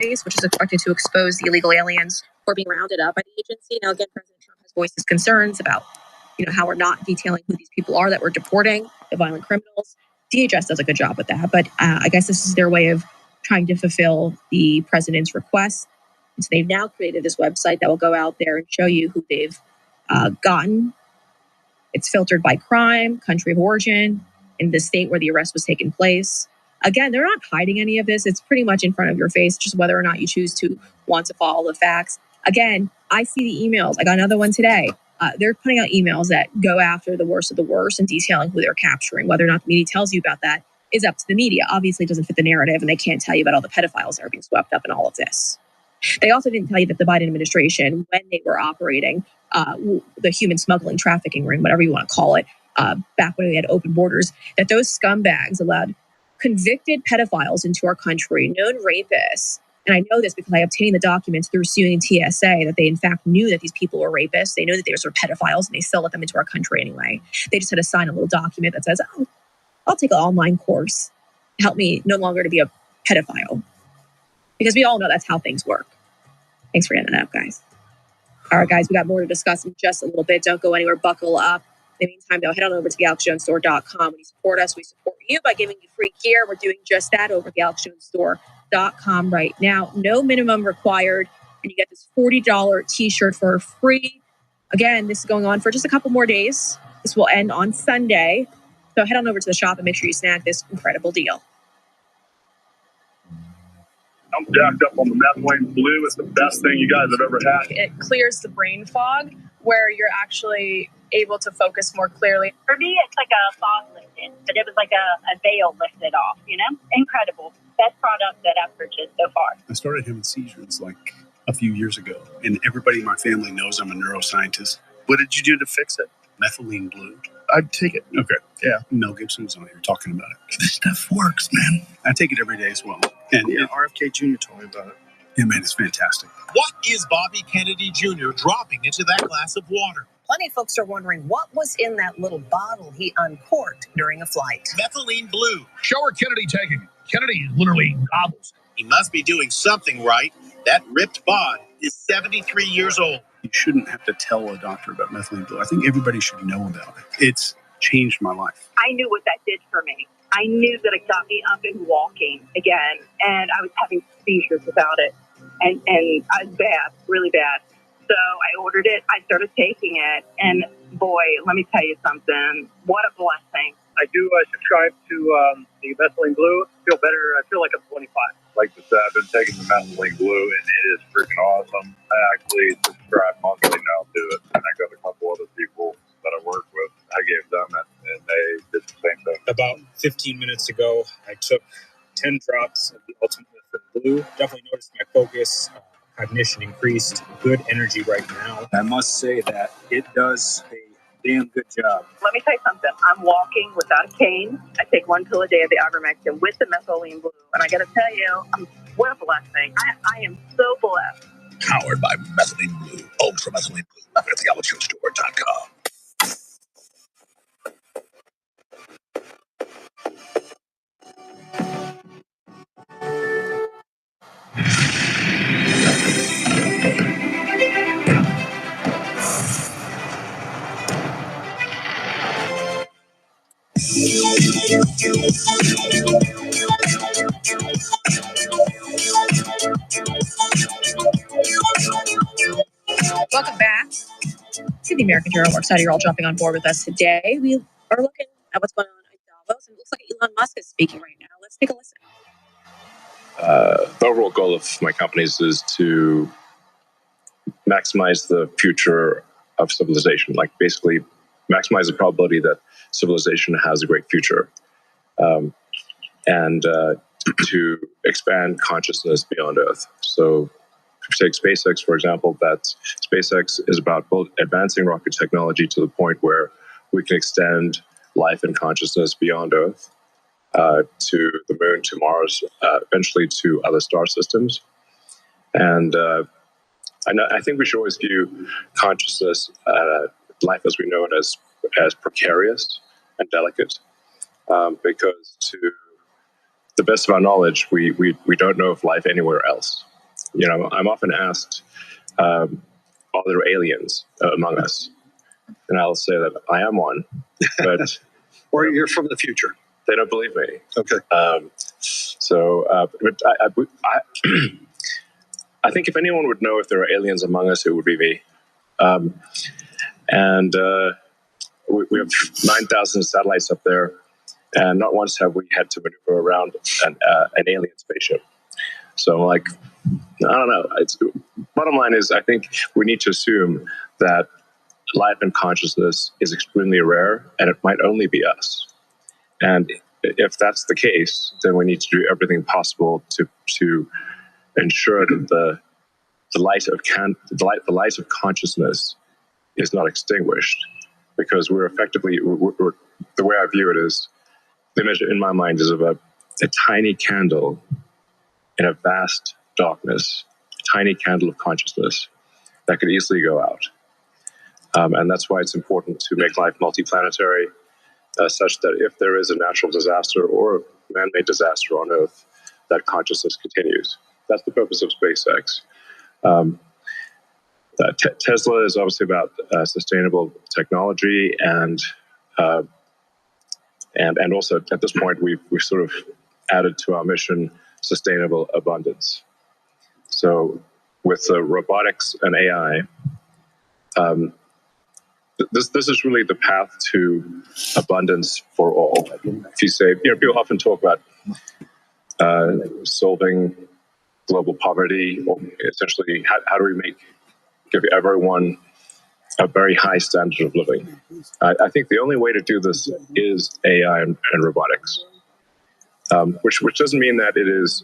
which is expected to expose the illegal aliens who are being rounded up by the agency. Now, again, President Trump has voiced his concerns about, how we're not detailing who these people are that we're deporting, the violent criminals. DHS does a good job with that, but I guess this is their way of trying to fulfill the president's request. And so they've now created this website that will go out there and show you who they've gotten. It's filtered by crime, country of origin, and the state where the arrest was taking place. Again, they're not hiding any of this. It's pretty much in front of your face, just whether or not you choose to want to follow the facts. Again, I see the emails. I got another one today. They're putting out emails that go after the worst of the worst and detailing who they're capturing. Whether or not the media tells you about that is up to the media. Obviously, it doesn't fit the narrative, and they can't tell you about all the pedophiles that are being swept up in all of this. They also didn't tell you that the Biden administration, when they were operating the human smuggling trafficking ring, whatever you want to call it, back when we had open borders, that those scumbags allowed convicted pedophiles into our country, known rapists. And I know this because I obtained the documents through suing TSA that they in fact knew that these people were rapists. They knew that they were sort of pedophiles, and they still let them into our country anyway. They just had to sign a little document that says, "Oh, I'll take an online course to help me no longer to be a pedophile." Because we all know that's how things work. Thanks for getting it up, guys. All right, guys, we got more to discuss in just a little bit. Don't go anywhere. Buckle up. In the meantime, though, head on over to thealexjonesstore.com. When you support us, we support you by giving you free gear. We're doing just that over at thealexjonesstore.com right now. No minimum required, and you get this $40 t-shirt for free. Again, this is going on for just a couple more days. This will end on Sunday. So head on over to the shop and make sure you snag this incredible deal. I'm jacked up on the methylene blue. It's the best thing you guys have ever had. It clears the brain fog where you're actually able to focus more clearly. For me, it's like a fog lifted, but it was like a veil lifted off, Incredible. Best product that I've purchased so far. I started having seizures like a few years ago, and everybody in my family knows I'm a neuroscientist. What did you do to fix it? Methylene blue. I'd take it. Okay. Yeah. Mel Gibson was on here talking about it. This stuff works, man. I take it every day as well. And RFK Jr. told me about it. Yeah, man, it's fantastic. What is Bobby Kennedy Jr. dropping into that glass of water? Plenty of folks are wondering what was in that little bottle he uncorked during a flight. Methylene blue. Show her Kennedy taking it. Kennedy literally gobbles. He must be doing something right. That ripped bod is 73 years old. You shouldn't have to tell a doctor about methylene blue. I think everybody should know about it. It's changed my life. I knew what that did for me. I knew that it got me up and walking again, and I was having seizures without it. And I was bad, really bad. So I ordered it. I started taking it, and boy, let me tell you something. What a blessing. I do subscribe to the methylene blue. Feel better. I feel like I'm 25. Like I said, I've been taking the methylene blue, and it is freaking awesome. I actually subscribe monthly now to it, and I got a couple other people that I work with. I gave them it, and they did the same thing. About 15 minutes ago, I took 10 drops of the Ultimate Methylene Blue. Definitely noticed my focus, cognition increased, good energy right now. I must say that it does a damn good job. Let me tell you something. I'm walking without a cane. I take one pill a day of the ivermectin with the methylene blue. And I got to tell you, what a blessing. I am so blessed. Powered by Methylene Blue, Ultra Methylene Blue. At thealexjonesstore.com. Welcome back to the American Journal. We're excited you're all jumping on board with us today. We are looking at what's going on in Davos, and it looks like Elon Musk is speaking right now. Let's take a listen. The overall goal of my companies is to maximize the future of civilization, like basically maximize the probability that civilization has a great future, and to expand consciousness beyond Earth. So take SpaceX, for example, that SpaceX is about both advancing rocket technology to the point where we can extend life and consciousness beyond Earth, to the moon, to Mars, eventually to other star systems. And I think we should always view consciousness, life as we know it, as precarious and delicate, because to the best of our knowledge, we don't know of life anywhere else. I'm often asked, are there aliens among us? And I'll say that I am one, but or you're from the future. They don't believe me. Okay. But I think if anyone would know if there are aliens among us, it would be me. We have 9,000 satellites up there, and not once have we had to maneuver around an alien spaceship. So, I don't know. Bottom line is, I think we need to assume that life and consciousness is extremely rare, and it might only be us. And if that's the case, then we need to do everything possible to ensure that the light of consciousness is not extinguished, because we're effectively, the way I view it is, the image in my mind is of a tiny candle in a vast darkness, a tiny candle of consciousness that could easily go out. And that's why it's important to make life multiplanetary, such that if there is a natural disaster or a man-made disaster on Earth, that consciousness continues. That's the purpose of SpaceX. Tesla is obviously about sustainable technology, and also at this point we've sort of added to our mission sustainable abundance. So with robotics and AI, this is really the path to abundance for all. If you say, people often talk about solving global poverty, or essentially how do we give everyone a very high standard of living. I think the only way to do this is AI and robotics, which doesn't mean that it is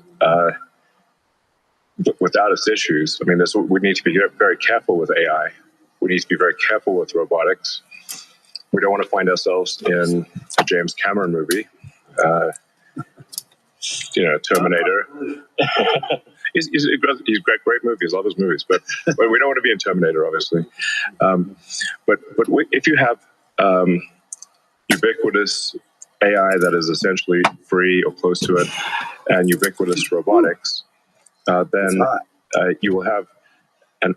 without its issues. I mean, we need to be very careful with AI. We need to be very careful with robotics. We don't want to find ourselves in a James Cameron movie, Terminator. He's great movies, love his movies, but we don't want to be in Terminator, obviously. But if you have ubiquitous AI that is essentially free or close to it, and ubiquitous robotics, then you will have an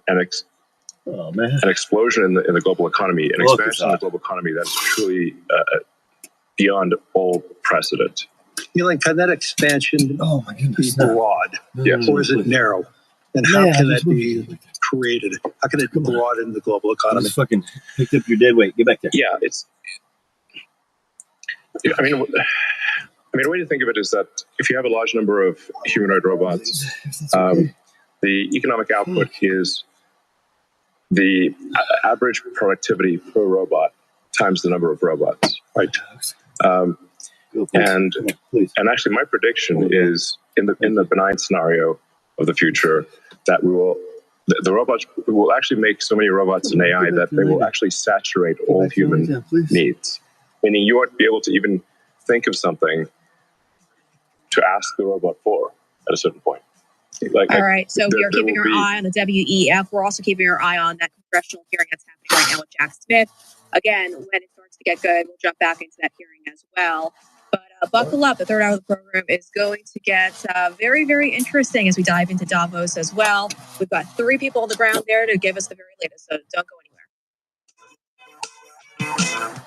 explosion in the global economy, an expansion in the global economy that is truly beyond all precedent. Can that expansion be broad, or is it narrow? And how can that be created? How can it broaden the global economy? Just fucking picked up your dead weight. Get back there. Yeah, the way to think of it is that if you have a large number of humanoid robots, the economic output is the average productivity per robot times the number of robots, right? And actually, my prediction is in the benign scenario of the future that the robots will actually make so many robots and AI that they will actually saturate all human needs. Meaning, you won't be able to even think of something to ask the robot for at a certain point. All right, so we are keeping our eye on the WEF. We're also keeping our eye on that congressional hearing that's happening right now with Jack Smith. Again, when it starts to get good, we'll jump back into that hearing as well. But buckle up. The third hour of the program is going to get very, very interesting as we dive into Davos as well. We've got 3 people on the ground there to give us the very latest, so don't go anywhere.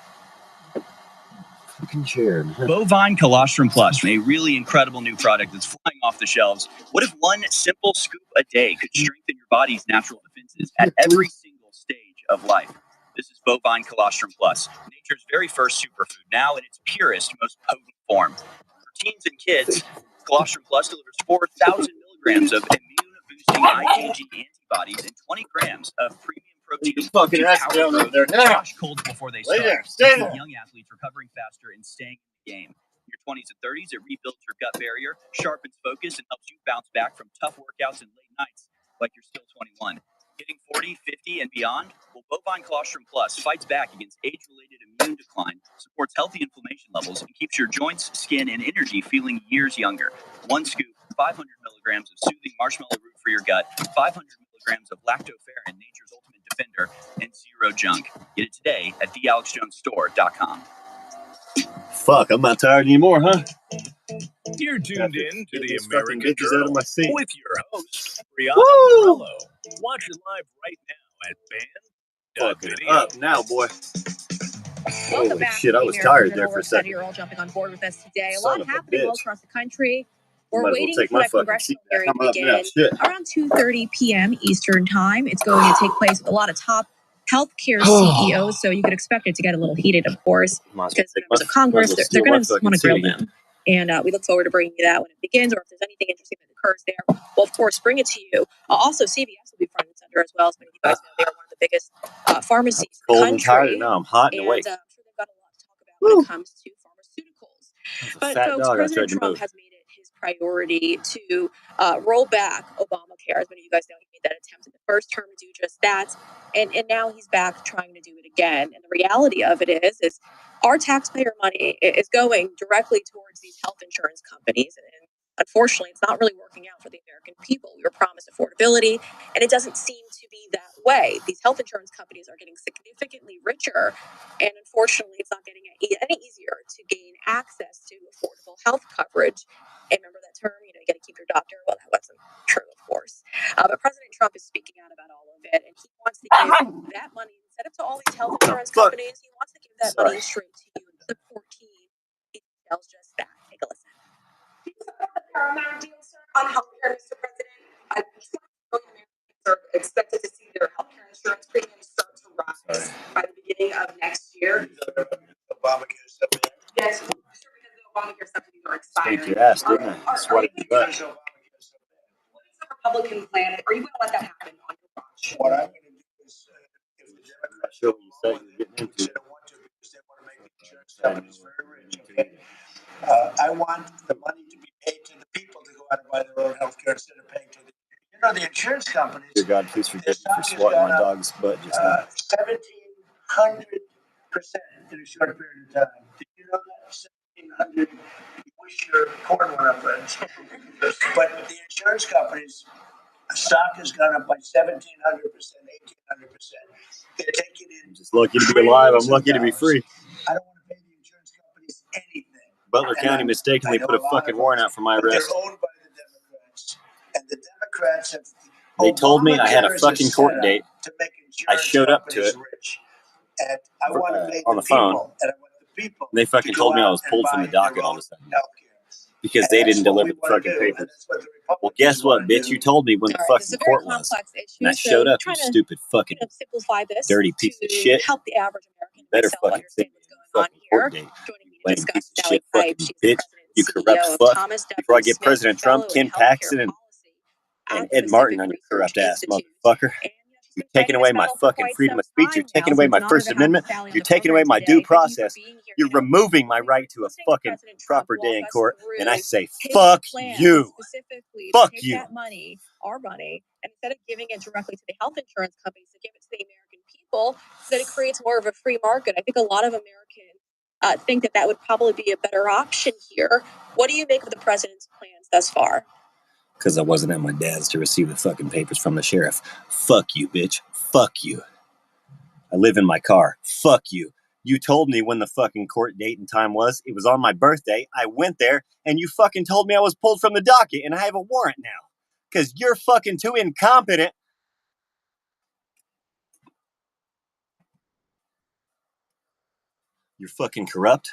Fucking chair. Bovine Colostrum Plus, a really incredible new product that's flying off the shelves. What if one simple scoop a day could strengthen your body's natural defenses at every single stage of life? This is Bovine Colostrum Plus, nature's very first superfood, now in its purest, most potent form. For teens and kids, Colostrum Plus delivers 4,000 milligrams of immune-boosting IgG antibodies and 20 grams of premium protein to power growth, crush colds before they start, keep young athletes recovering faster and staying in the game. In your 20s and 30s, it rebuilds your gut barrier, sharpens focus, and helps you bounce back from tough workouts and late nights like you're still 21. Hitting 40, 50, and beyond? Well, Bovine Colostrum Plus fights back against age-related immune decline, supports healthy inflammation levels, and keeps your joints, skin, and energy feeling years younger. 1 scoop, 500 milligrams of soothing marshmallow root for your gut, 500 milligrams of lactoferrin, nature's ultimate defender, and 0 junk. Get it today at thealexjonesstore.com. Fuck, I'm not tired anymore, huh? You're tuned in to Get the these fucking American bitches out of Journal my seat. with your host, Brianna Woo! Morello. Watch it live right now at Fucking band.video. up now, boy. Welcome Holy back shit, to I the was American tired Journal. there for We're a excited second. you're all jumping on board with us today. A Son lot of a happening all bitch. across the country. We're Might as well waiting take for my that fucking seat congressional back. hearing I'm to up now. begin Shit. around 2:30 p.m. Eastern time. It's going to take place with a lot of top healthcare CEOs, so you could expect it to get a little heated, of course, Might as well because take members my- of Congress, might as well they're steal going my to fucking want to seat grill again. them. And we look forward to bringing you that when it begins, or if there's anything interesting that occurs there, we'll, of course, bring it to you. Also, CBS will be front and center as well. As many of you guys know, they are one of the biggest pharmacies in the Cold and tired, country. and now I'm hot and And awake. I'm sure they've got a lot to talk about when it comes to pharmaceuticals. That's a But fat folks, dog I President tried to Trump move. has made it his priority to roll back Obamacare. As many of you guys know, he made that attempt in the first term to do just that. And now he's back trying to do it again. And the reality of it is our taxpayer money is going directly towards these health insurance companies. And unfortunately, it's not really working out for the American people. We were promised affordability, and it doesn't seem to be that way. These health insurance companies are getting significantly richer, and unfortunately, it's not getting any easier to gain access to affordable health coverage. And remember that term, you got to keep your doctor. Well, that wasn't true, of course. But President Trump is speaking out about all of it, and he wants to give that money, instead of to all these health insurance companies, he wants to give that money straight to you. Clip 14, he tells just that. Take a listen. Paramount deal, sir, on healthcare, Mr. President. I just want to know Americans are expected to see their healthcare insurance premiums start to rise by the beginning of next year. Obamacare stuff. Yes, sure, because the Obamacare subsidies are expiring. Spanked your ass, didn't I? Are Swatted you your going butt. to what is the Republican plan? Are you going to let that happen on your watch? What I'm going to do is, if the Democrats Sure, don't you said want you're it, getting which they into. don't want to because they want to make the insurance companies very rich, okay? I want the money to be paid to the people to go out and buy their own health care instead of paying to the, the insurance companies. Dear God, please forgive me for Their stock has swatting my gone up, dog's butt just now. 1,700% in a short period of time. Did you know that? 1,700. You wish your corn went up, friends. But the insurance companies, stock has gone up by 1,700%, 1,800%. They're taking in. I'm just lucky to be alive. I'm lucky to be free. I don't want to pay the insurance companies anything. Butler County mistakenly put a fucking warrant out for my arrest. They're owned by the Democrats, and the Democrats have. They told me I had a Obamacare is fucking court setup date. to make I insurance showed up to companies it rich. And I want to pay on the phone. people, and I want the people. And they fucking to told go me I out was and pulled from buy the docket their all own of a sudden healthcare. because And they that's didn't what deliver we the wanna fucking do, papers. and that's what the Well, Republicans guess what, wanna bitch? do. You told me when the All right, this fucking is a very court was. complex issue. And I so showed up, you trying to stupid fucking simplify this dirty piece to of shit. help the average American Better myself fucking understand send me what's a going on fucking court here. date. Joining me to Lame discuss piece of Sally shit Pipe, fucking she's the bitch. president You and corrupt CEO of fuck. Thomas Before I W. get Smith President Trump, Fellow Ken in Healthcare Paxton, and Policy at the Ed Martin Pacific on your Research corrupt ass Institute. motherfucker. And she's You're been taking fighting away this my battle for fucking quite freedom some of speech. You're time taking now, away so my it's an honor First to have Amendment. Sally on You're the taking away program my today. due Thank you for process. being here. You're removing my right to a listening to fucking President Trump proper day walk in us court. And I through say, his fuck plan you. specifically Fuck to take you. that money, our money, and instead of giving it directly to the health insurance companies, to give it to the American people, so that it creates more of a free market. I think a lot of Americans think that would probably be a better option here. What do you make of the president's plans thus far? Because I wasn't at my dad's to receive the fucking papers from the sheriff. Fuck you, bitch. Fuck you. I live in my car. Fuck you. You told me when the fucking court date and time was. It was on my birthday. I went there, and you fucking told me I was pulled from the docket, and I have a warrant now. Because you're fucking too incompetent. You're fucking corrupt,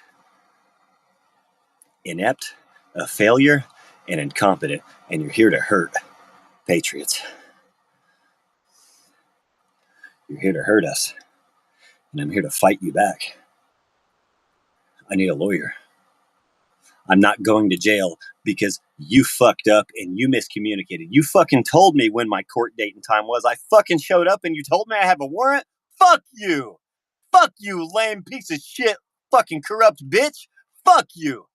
inept, a failure, and incompetent, and you're here to hurt patriots. You're here to hurt us, and I'm here to fight you back. I need a lawyer. I'm not going to jail because you fucked up and you miscommunicated. You fucking told me when my court date and time was. I fucking showed up and you told me I have a warrant? Fuck you! Fuck you, lame piece of shit, fucking corrupt bitch! Fuck you!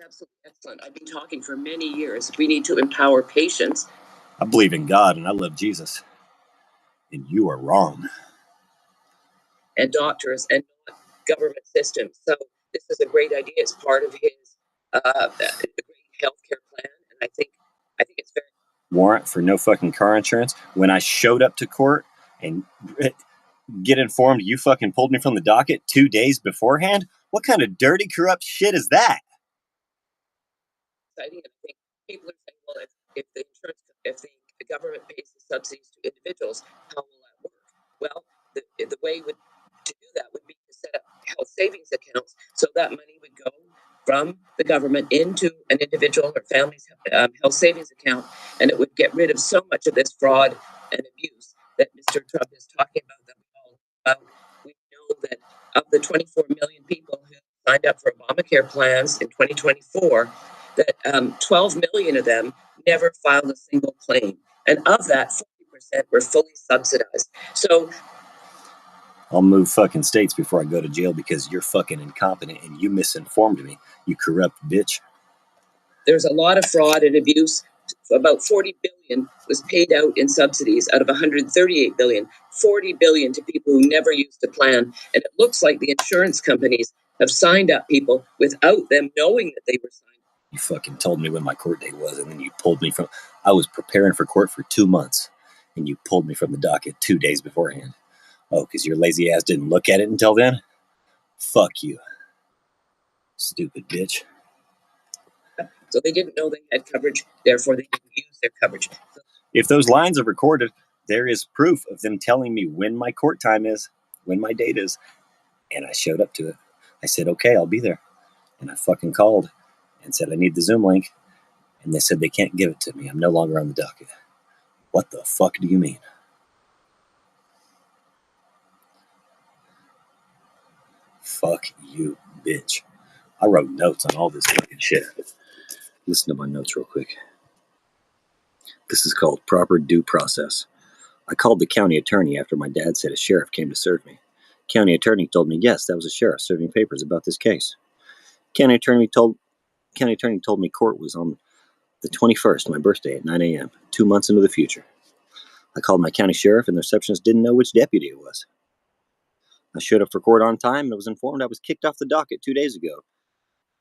Absolutely excellent. I've been talking for many years. We need to empower patients. I believe in God and I love Jesus. And you are wrong. And doctors and not government systems. So this is a great idea. It's part of his great healthcare plan, and I think it's very warrant for no fucking car insurance. When I showed up to court and get informed you fucking pulled me from the docket 2 days beforehand, What kind of dirty, corrupt shit is that? Exciting. And I think people are saying, well, if the government pays the subsidies to individuals, how will that work? Well, the way to do that would be to set up health savings accounts, so that money would go from the government into an individual or family's health savings account, and it would get rid of so much of this fraud and abuse that Mr. Trump is talking about, that we all about. We know that of the 24 million people who signed up for Obamacare plans in 2024, that 12 million of them never filed a single claim. And of that, 40% were fully subsidized. So I'll move fucking states before I go to jail because you're fucking incompetent and you misinformed me, you corrupt bitch. There's a lot of fraud and abuse. About 40 billion was paid out in subsidies out of 138 billion. 40 billion to people who never used a plan. And it looks like the insurance companies have signed up people without them knowing that they were signed. You fucking told me when my court date was, and then you pulled me from... I was preparing for court for 2 months, and you pulled me from the docket 2 days beforehand. Oh, because your lazy ass didn't look at it until then? Fuck you. Stupid bitch. So they didn't know they had coverage, therefore they didn't use their coverage. If those lines are recorded, there is proof of them telling me when my court time is, when my date is, and I showed up to it. I said, okay, I'll be there. And I fucking called and said I need the Zoom link, and they said they can't give it to me. I'm no longer on the docket. What the fuck do you mean? Fuck you, bitch. I wrote notes on all this fucking shit. Listen to my notes real quick. This is called proper due process. I called the county attorney after my dad said a sheriff came to serve me. County attorney told me, yes, that was a sheriff serving papers about this case. County attorney told me court was on the 21st, my birthday, at 9 a.m., 2 months into the future. I called my county sheriff, and the receptionist didn't know which deputy it was. I showed up for court on time and was informed I was kicked off the docket 2 days ago,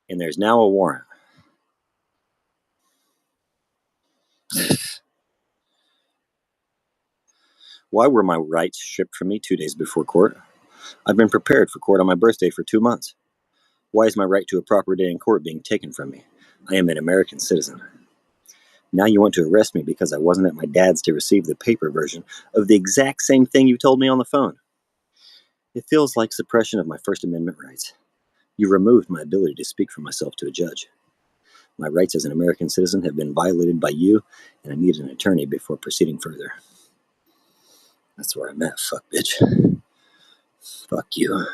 and there's now a warrant. Why were my rights stripped from me 2 days before court? I've been prepared for court on my birthday for 2 months. Why is my right to a proper day in court being taken from me? I am an American citizen. Now you want to arrest me because I wasn't at my dad's to receive the paper version of the exact same thing you told me on the phone. It feels like suppression of my First Amendment rights. You removed my ability to speak for myself to a judge. My rights as an American citizen have been violated by you, and I need an attorney before proceeding further. That's where I'm at, fuck bitch. Fuck you.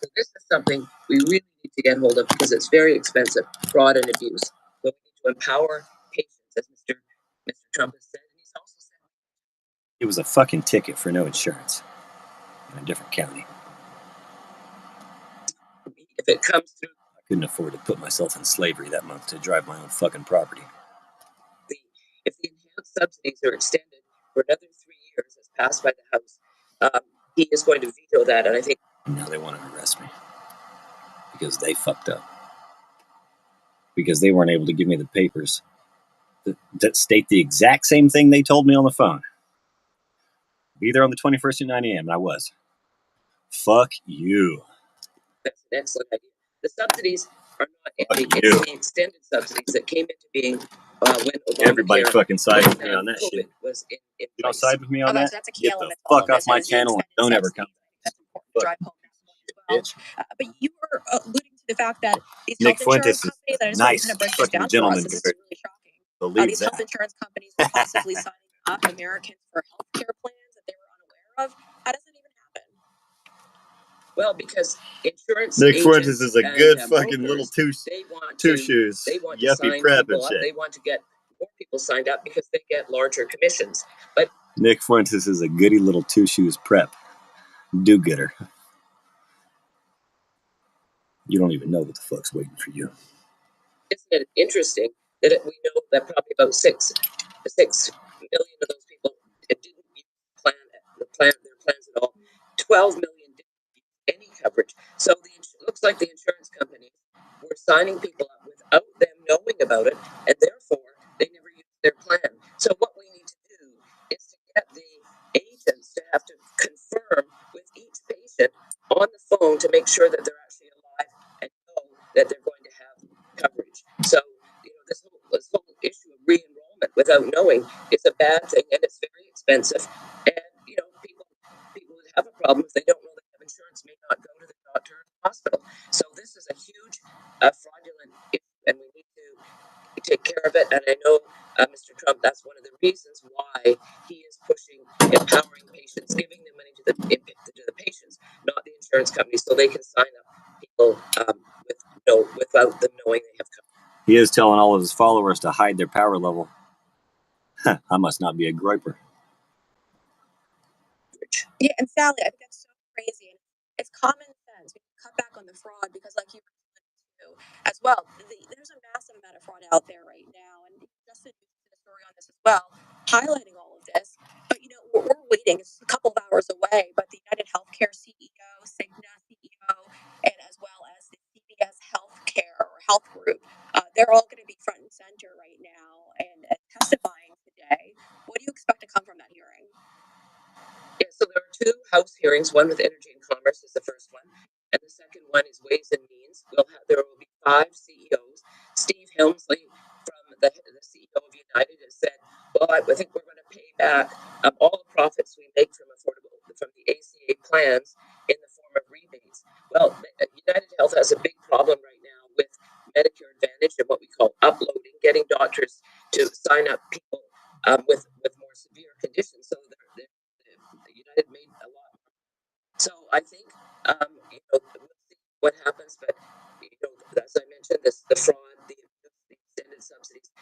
So this is something we really need to get hold of because it's very expensive, fraud and abuse. So we need to empower patients, as Mr. Trump has said. And he's also said it was a fucking ticket for no insurance in a different county. If it comes through, I couldn't afford to put myself in slavery that month to drive my own fucking property. If the enhanced subsidies are extended for another 3 years, as passed by the House, he is going to veto that. And I think now they want to arrest me because they fucked up. Because they weren't able to give me the papers that state the exact same thing they told me on the phone. Be there on the 21st at 9 a.m. And I was. Fuck you. That's an excellent idea. The subsidies are not ending. It's the extended subsidies that came into being when Obamacare, everybody fucking side with me on that shit. Was in you don't side with me on that's that? a key Get element the fuck off my channel and don't ever come. That's important to drive home as well. But you were alluding to the fact that these Nick health insurance Fuentes companies, that I just nice. want to kind of break this Fucking down gentleman. for us. This is really shocking. These health insurance companies were possibly signing up Americans for healthcare plans that they were unaware of. How does that even happen? Well, because insurance Nick Fuentes agents is a good and, fucking brokers, little two shoes. They want to yuppie sign prep people and up. shit. They want to get more people signed up because they get larger commissions. But Nick Fuentes is a goody little two shoes prep do-gooder. You don't even know what the fuck's waiting for you. Isn't it interesting that we know that probably about 6 million of those people didn't use their plans at all. 12 million didn't use any coverage. So it looks like the insurance companies were signing people up without them knowing about it, and therefore they never used their plan. So what we need to do is to get the agents to have to confirm with each patient without knowing is a bad thing, and it's very expensive. And people that have a problem, if they don't know they have insurance, may not go to the doctor or the hospital. So this is a huge fraudulent issue, and we need to take care of it. And I know Mr. Trump, that's one of the reasons why he is pushing empowering patients, giving the money to the patients, not the insurance companies, so they can sign up people without them knowing they have coverage. He is telling all of his followers to hide their power level. I must not be a groper. Yeah, and Sally, I think that's so crazy. And it's common sense. We can cut back on the fraud because, like you do as well, there's a massive amount of fraud out there right now. And Justin did a story on this as well, highlighting all of this. But we're waiting. It's a couple of hours away. But the United Healthcare CEO, Cigna CEO, and as well as the CVS Healthcare or Health Group, they're all going to be front and center right now and testifying today. What do you expect to come from that hearing? Yeah, so there are two House hearings. One with Energy and Commerce is the first one, and the second one is Ways and Means. There will be 5 CEOs. Steve Helmsley from the CEO of United has said, "Well, I think we're going to pay back all the profits we make from the ACA plans in the form of rebates." Well, United Health has a big problem right now with Medicare Advantage and what we call uploading, getting doctors to sign up people with more severe conditions. So United made a lot. So I think we'll see what happens. But as I mentioned, the fraud, the extended subsidies,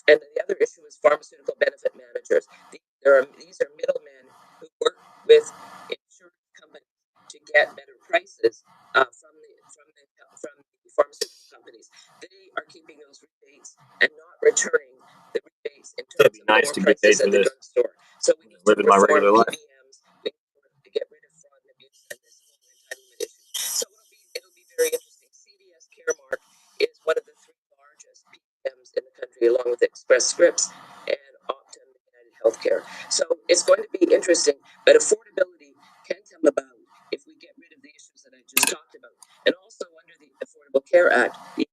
and the other issue is pharmaceutical benefit managers. These are middlemen who work with insurance companies to get better prices from the pharmaceutical companies. They are keeping those rebates and not returning the rebates in terms of lower prices at the drugstore. So we need to reform PBMs. We need to get rid of fraud and abuse and this whole entitlement issue. So it'll be very interesting. CVS Caremark is one of the 3 largest PBMs in the country, along with Express Scripts and Optum and United Healthcare. So it's going to be interesting, but affordability can come about if we get rid of the issues that I just talked about. And also under the Affordable Care Act, the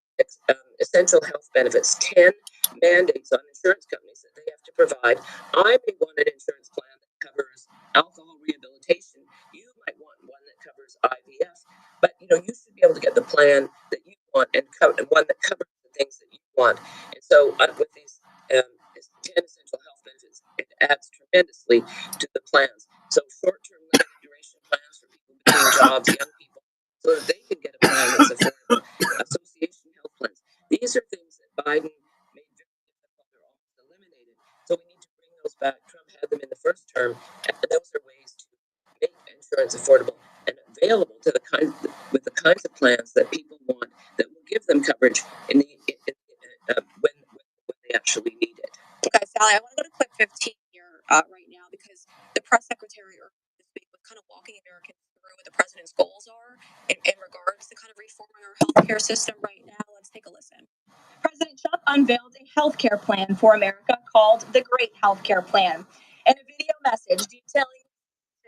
essential health benefits, 10 mandates on insurance companies that they have to provide. I may want an insurance plan that covers alcohol rehabilitation. You might want one that covers IVF, but you should be able to get the plan that you want and one that covers the things that you want. And so with these 10 essential health benefits, it adds tremendously to the plans. So short-term limited duration plans for people between jobs, young people, so that they can get a plan that's affordable. Association health plans. These are things that Biden made very difficult or almost eliminated. So we need to bring those back. Trump had them in the first term, and those are ways to make insurance affordable and available to with the kinds of plans that people want, that will give them coverage when they actually need it. Okay, Sally, I want to go to clip 15 here right now because the press secretary this week was kind of walking Americans through what the president's goals are in regards to kind of reforming our healthcare system right now. Let's take a listen. President Trump unveiled a healthcare plan for America called the Great Healthcare Plan, and a video message detailing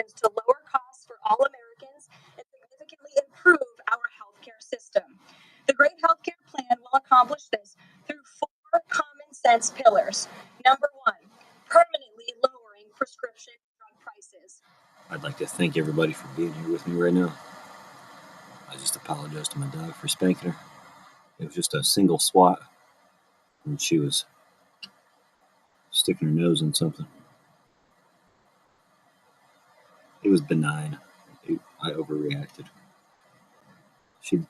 to lower costs for all Americans and significantly improve our healthcare system. The Great Healthcare Plan will accomplish this through 4 common sense pillars. Number 1, permanently lowering prescription drug prices. I'd like to thank everybody for being here with me right now. I just apologize to my dog for spanking her. It was just a single swat, and she was sticking her nose in something. It was benign. I overreacted. She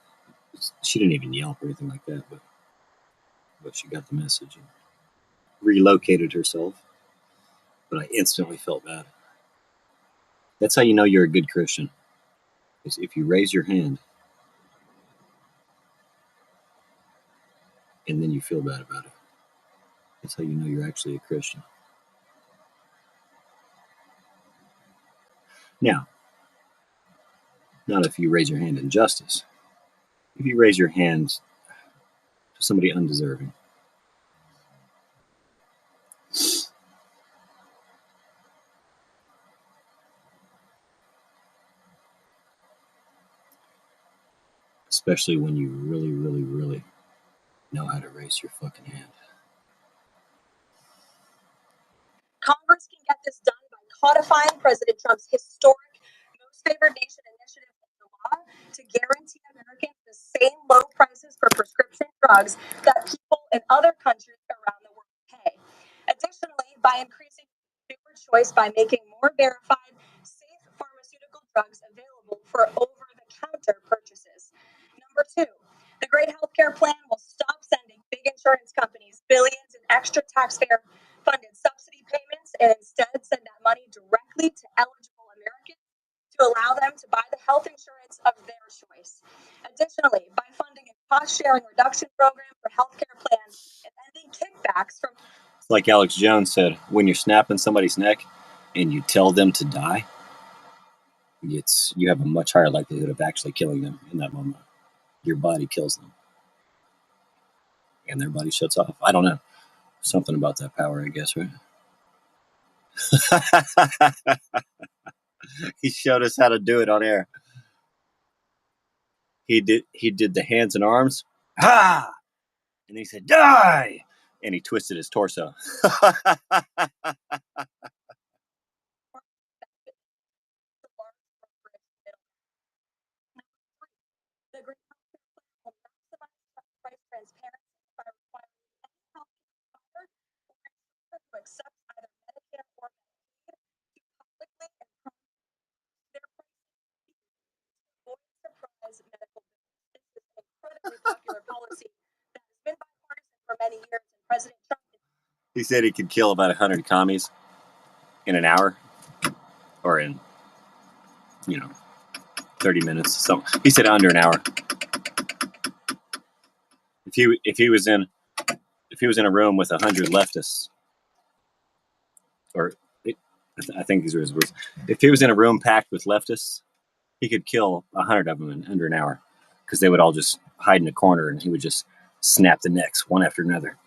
didn't even yelp or anything like that, but she got the message and relocated herself. But I instantly felt bad. That's how you know you're a good Christian, is if you raise your hand and then you feel bad about it. That's how you know you're actually a Christian. Now, not if you raise your hand in justice. If you raise your hand to somebody undeserving. Especially when you really, really, really know how to raise your fucking hand. Congress can get this done by codifying President Trump's historic Most Favored Nation initiative into law to guarantee Americans the same low prices for prescription drugs that people in other countries around the world pay. Additionally, by increasing consumer choice by making more verified, safe pharmaceutical drugs available for over-the-counter purchases. Number two, the Great Healthcare Plan will stop sending big insurance companies billions in extra taxpayer-funded subsidy payments and instead send that money directly to eligible Americans to allow them to buy the health insurance of their choice. Additionally, by funding a cost-sharing reduction program for healthcare plans and ending kickbacks from... Like Alex Jones said, when you're snapping somebody's neck and you tell them to die, you have a much higher likelihood of actually killing them in that moment. Your body kills them. And their body shuts off. I don't know. Something about that power, I guess, right? He showed us how to do it on air. He did the hands and arms. Ha! And he said, die! And he twisted his torso. The Great Healthcare Plan will maximize price transparency by requiring any healthcare provider or insurer who accepts either Medicare or Medicaid to publicly and prominently their pricing to avoid surprise medical bills. This is an incredibly popular policy that has been bipartisan for many years, and President Trump... He said he could kill about 100 commies in an hour or in, 30 minutes. So he said under an hour. If he was in a room with 100 leftists, I think these were his words. If he was in a room packed with leftists, he could kill 100 of them in under an hour, because they would all just hide in a corner and he would just snap the necks one after another.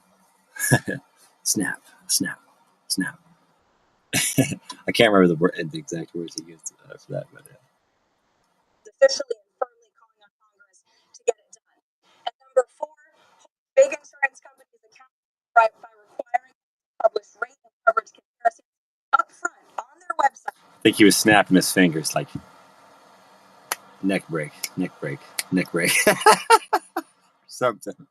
Snap, snap, snap. I can't remember the exact words he used for that, but officially and firmly calling on Congress to get it done. And number four, big insurance companies account by requiring them to publish rate and coverage comparisons up front on their website. I think he was snapping his fingers like neck break, neck break, neck break. Something.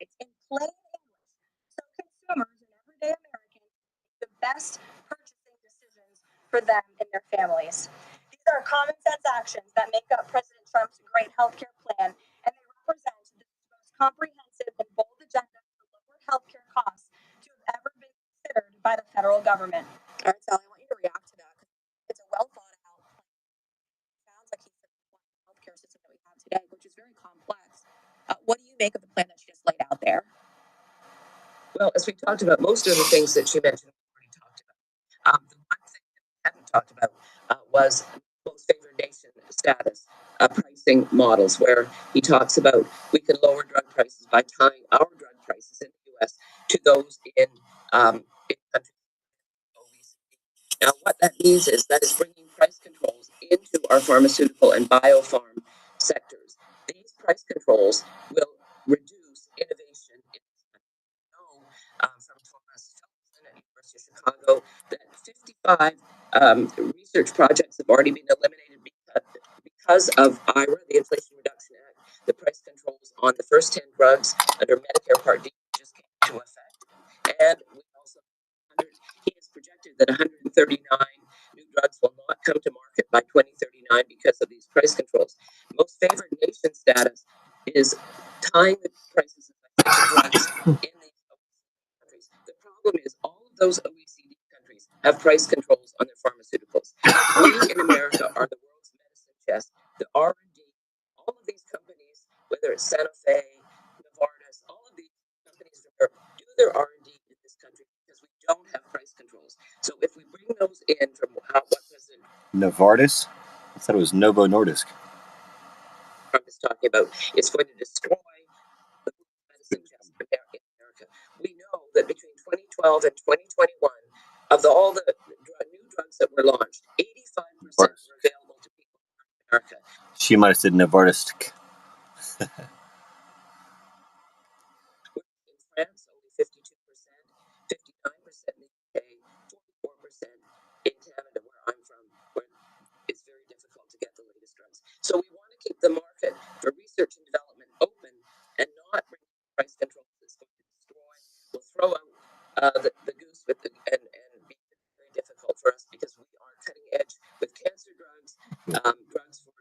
It's in plain English, so consumers and everyday Americans make the best purchasing decisions for them and their families. These are common sense actions that make up President Trump's great healthcare plan, and they represent the most comprehensive and bold agenda for lower healthcare costs to have ever been considered by the federal government. All right, Sally, I want you to react to that. It's a well thought out plan. Sounds like he's the healthcare system that we have today, which is very complex. What do you make of the plan that she just laid out there? Well, as we talked about, most of the things that she mentioned, we already talked about. The one thing that we haven't talked about was most favored nation status pricing models, where he talks about we can lower drug prices by tying our drug prices in the U.S. to those in countries. Now, what that means is that is bringing price controls into our pharmaceutical and biopharm sectors. These price controls will reduce innovation in this country. We know from Thomas Felsen at University of Chicago that 55 research projects have already been eliminated because of IRA, the Inflation Reduction Act. The price controls on the first 10 drugs under Medicare Part D just came into effect. And we also, he has projected that 139 new drugs will not come to market by 2039 because of these price controls. Most favored nation status is tying the prices of drugs in these OECD countries. The problem is all of those OECD countries have price controls on their pharmaceuticals. We in America are the world's medicine chest. The R&D, all of these companies, whether it's Sanofi, Novartis, all of these companies do their R&D in this country because we don't have price controls. So if we bring those in from what President Novartis? I thought it was Novo Nordisk. Trump is talking about, it's going to destroy the medicine chest in America. We know that between 2012 and 2021, of all the new drugs that were launched, 85% were available to people in America. She might have said Novartis. In France, only 52%, 59% in the UK, the goose with the and be very difficult for us because we are cutting edge with cancer drugs, drugs for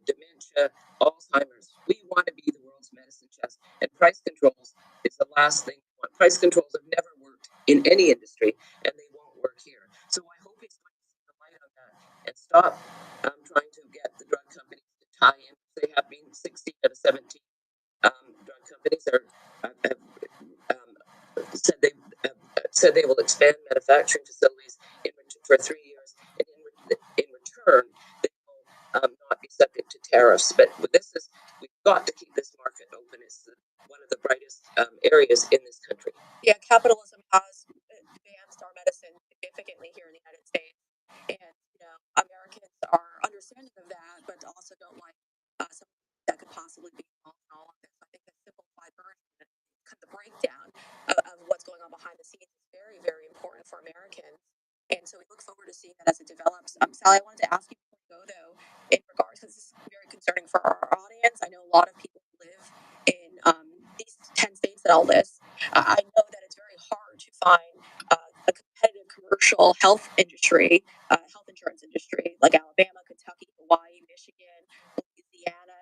dementia, Alzheimer's. We want to be the world's medicine chest, and price controls is the last thing we want. Price controls have never worked in any industry, and they won't work here. So I hope he's going to see the light on that and stop trying to get the drug companies to tie in. They have been 16 out of 17 drug companies have said they will expand manufacturing facilities for 3 years, and in return, they will not be subject to tariffs. But we've got to keep this market open. It's one of the brightest areas in this country. Yeah, capitalism has advanced our medicine significantly here in the United States, and Americans are understanding of that, but also don't like something that could possibly be involved in all of this. I think the simplified version, kind of the breakdown of what's going on behind the scenes is very, very important for Americans. And so we look forward to seeing that as it develops. Sally, I wanted to ask you before we go, though, in regards, because this is very concerning for our audience. I know a lot of people live in these 10 states that I'll list. I know that it's very hard to find a competitive commercial health industry, health insurance industry, like Alabama, Kentucky, Hawaii, Michigan, Louisiana,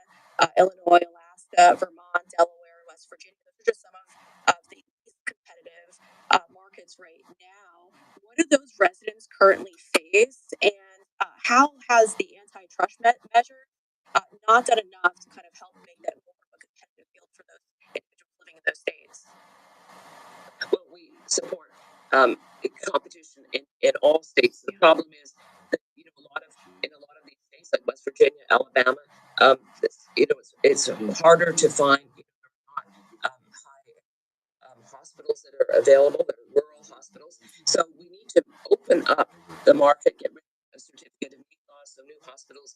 Illinois, Alaska, Vermont, Delaware, West Virginia. Those are just some of the competitive markets right now. What do those residents currently face, and how has the antitrust measure not done enough to kind of help make that more of a competitive field for those individuals living in those states? Well, we support competition in all states. The problem is that in a lot of these states like West Virginia, Alabama, it's harder to find high hospitals that are available, that are rural hospitals. So we need to open up the market, get rid of a certificate of need laws, so new hospitals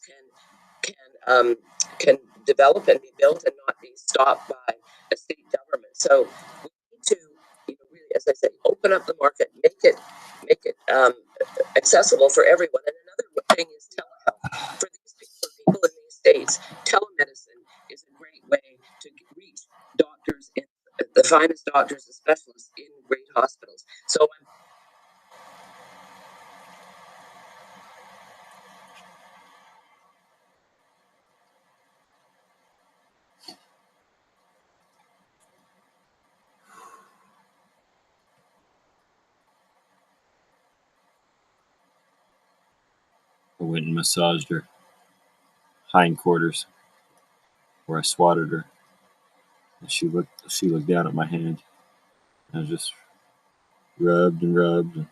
can develop and be built and not be stopped by a state government. So we need to, really, as I say, open up the market, make it accessible for everyone. And another thing is telehealth. For people in these states, telemedicine is a great way to reach doctors, the finest doctors and specialists in great hospitals. So I went and massaged her hindquarters, where I swatted her, and she looked down at my hand. I just rubbed and rubbed, and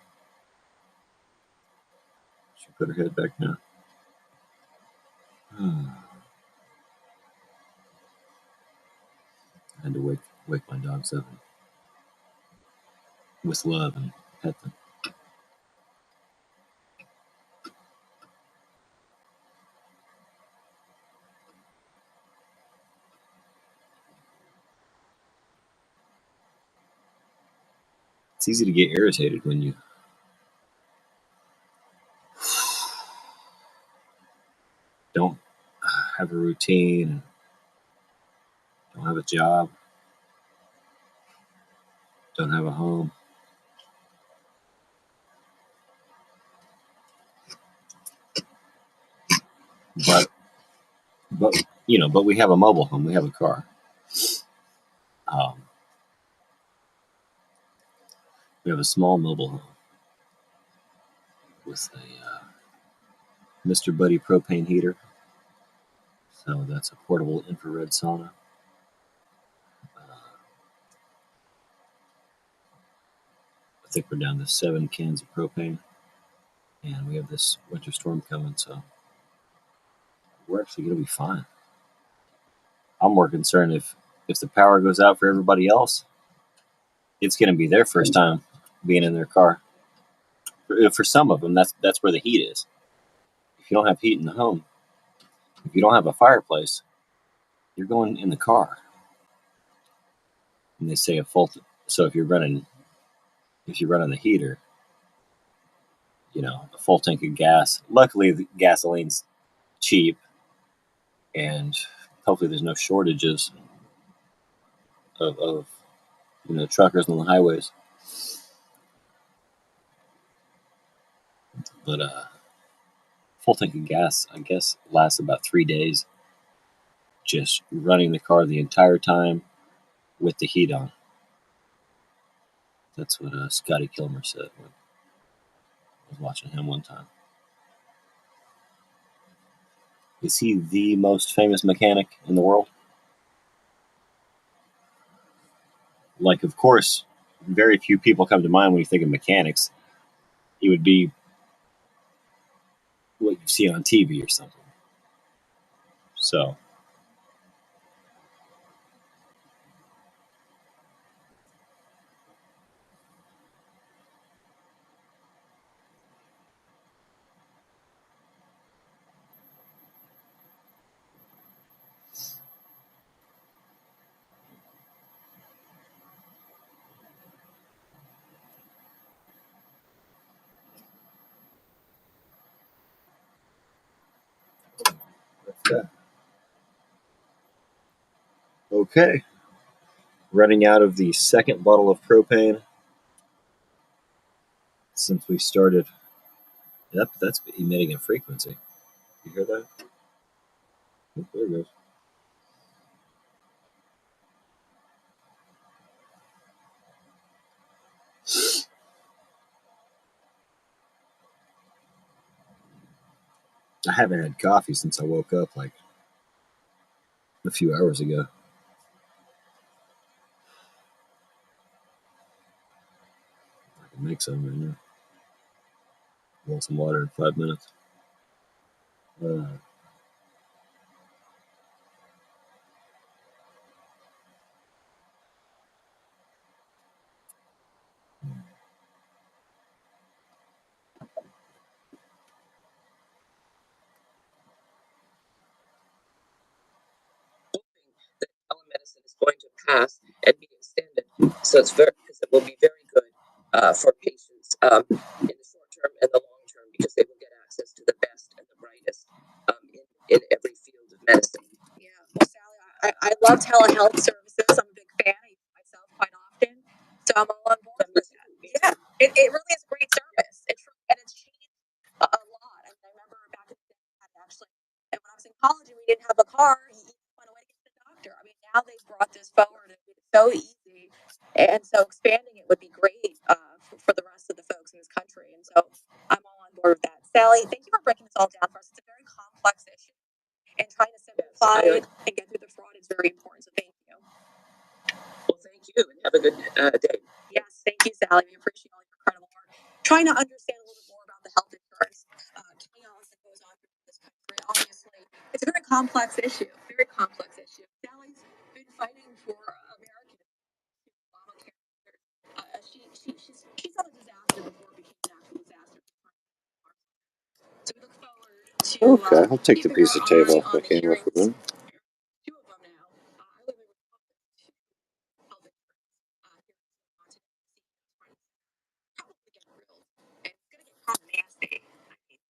she put her head back down. I had to wake my dogs up with love and pet them. It's easy to get irritated when you don't have a routine, don't have a job, don't have a home. But we have a mobile home. We have a car. We have a small mobile home with a Mr. Buddy propane heater. So that's a portable infrared sauna. I think we're down to 7 cans of propane, and we have this winter storm coming, so we're actually going to be fine. I'm more concerned if the power goes out for everybody else, it's going to be their first time being in their car. For some of them, that's where the heat is. If you don't have heat in the home, if you don't have a fireplace, you're going in the car. And they say a full. So if you're running the heater, a full tank of gas. Luckily, the gasoline's cheap, and hopefully there's no shortages of truckers on the highways. But full tank of gas, I guess, lasts about 3 days. Just running the car the entire time with the heat on. That's what Scotty Kilmer said when I was watching him one time. Is he the most famous mechanic in the world? Like, of course, very few people come to mind when you think of mechanics. He would be what you see on TV or something. So, okay. Running out of the second bottle of propane since we started. Yep, that's emitting a frequency. You hear that? Oh, there it goes. I haven't had coffee since I woke up like a few hours ago. I can make some right now. Want some water in 5 minutes. That telemedicine is going to pass and be extended. So it's because it will be very good for patients in the short term and the long term, because they will get access to the best and the brightest in every field of medicine. Yeah. Well, Sally, I love telehealth services. I'm a big fan. I use it myself quite often. So I'm all on board with that. Yeah. It really is a great service. And it's changed a lot. I mean, I remember back in the day, I had actually, and when I was in college and we didn't have a car, you found a way to get to the doctor. I mean, now they've brought this forward and it's so easy. And so expanding it would be great for the rest of the folks in this country. And so I'm all on board with that. Sally, thank you for breaking this all down for us. It's a very complex issue. And trying to simplify it and get through the fraud is very important. So thank you. Well, thank you and have a good day. Yes, thank you, Sally. We appreciate all your incredible work. Trying to understand a little bit more about the health insurance chaos that goes on in this country. Obviously, it's a very complex issue. Very complex issue. Sally's been fighting for Americans. Obamacare. She's on a disaster before it became an actual disaster. So we look forward to. Okay, I'll take the piece of table if I can real quick. Two of them now. I live in health insurance here in Washington, probably get grilled. And it's going to get kind of nasty. I mean,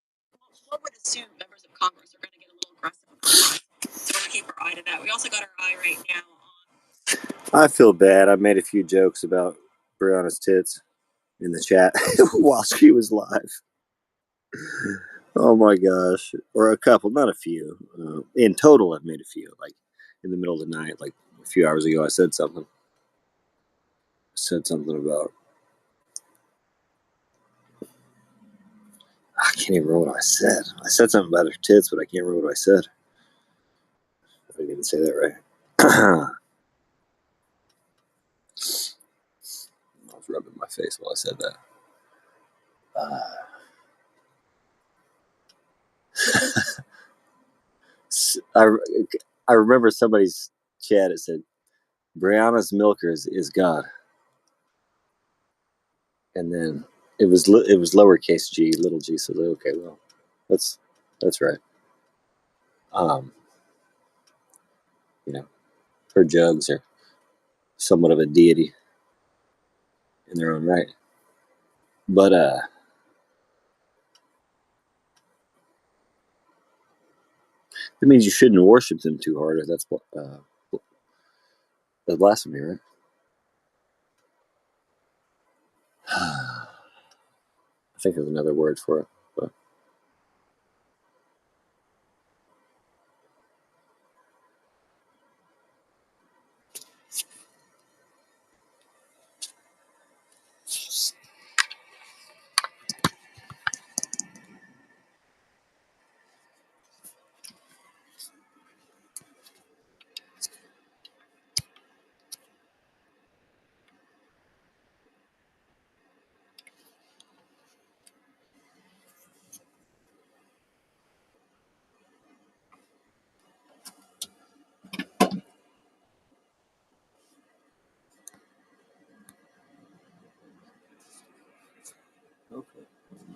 one would assume members of Congress are going to get a little aggressive with us. So we're going to keep our eye to that. We also got our eye right now on. I feel bad. I made a few jokes about Brianna's tits in the chat while she was live. Oh my gosh. Or a couple, not a few. In total, I've made a few. Like in the middle of the night, like a few hours ago, I said something. About. I can't even remember what I said. I said something about her tits, but I can't remember what I said. I didn't even say that right. I was rubbing my face while I said that. I remember somebody's chat. It said, "Brianna's milkers is God," and then it was lowercase g, little g. So okay, well, that's right. You know, her jugs are somewhat of a deity in their own right, but that means you shouldn't worship them too hard. That's blasphemy, right? I think there's another word for it. But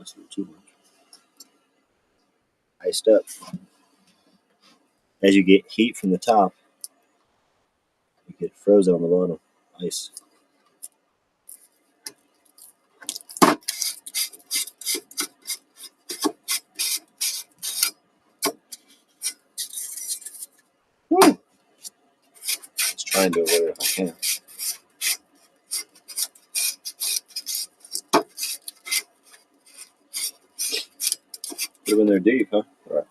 That's a little too much. Iced up. As you get heat from the top, you get frozen on the bottom. Ice. Woo! Just trying to avoid it if I can. Put them in there deep, huh? All right.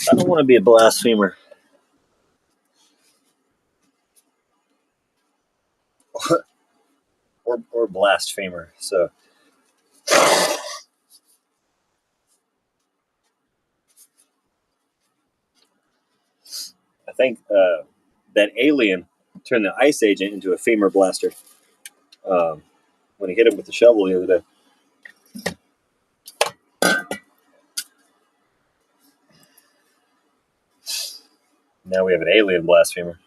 I don't want to be a blasphemer. or blasphemer. So I think that alien turned the ice agent into a femur blaster when he hit him with the shovel the other day. Now we have an alien blasphemer.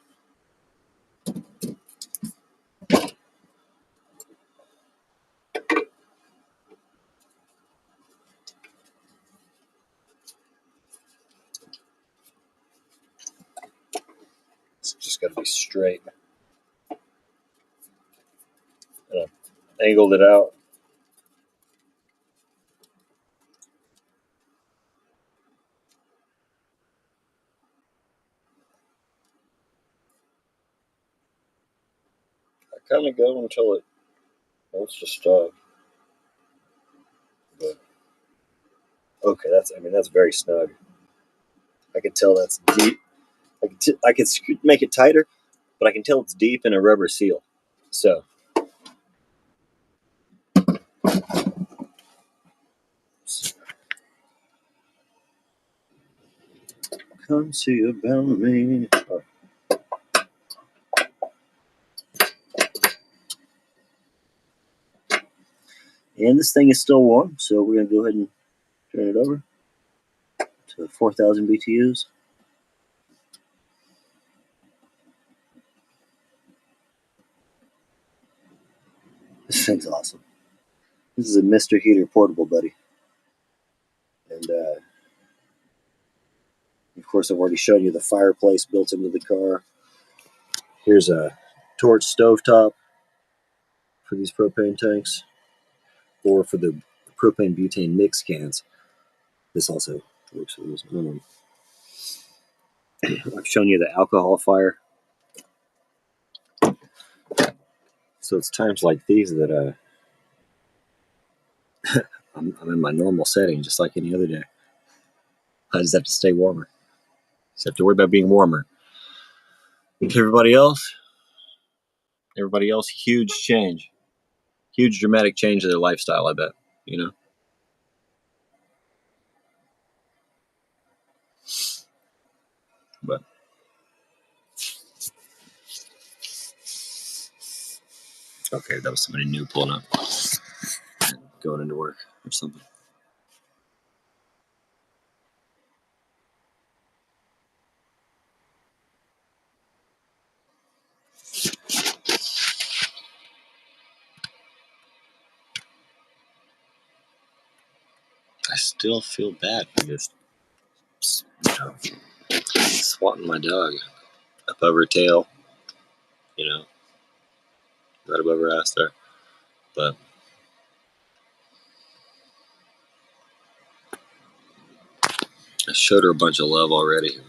It's just got to be straight. Angled it out. I kind of go until it wants to stop. But okay, that's very snug. I can tell that's deep. I can make it tighter, but I can tell it's deep in a rubber seal. So come see about me. Oh. And this thing is still warm, so we're going to go ahead and turn it over to 4,000 BTUs. This thing's awesome. This is a Mr. Heater portable, buddy. And of course, I've already shown you the fireplace built into the car. Here's a torch stovetop for these propane tanks, or for the propane butane mix cans. This also works for those. I've shown you the alcohol fire. So it's times like these that I'm in my normal setting, just like any other day. I just have to stay warmer. Just have to worry about being warmer. Everybody else, huge change. Huge dramatic change in their lifestyle, I bet. You know? But okay, that was somebody new pulling up and going into work or something. I still feel bad for just, swatting my dog up over her tail, right above her ass there. But I showed her a bunch of love already.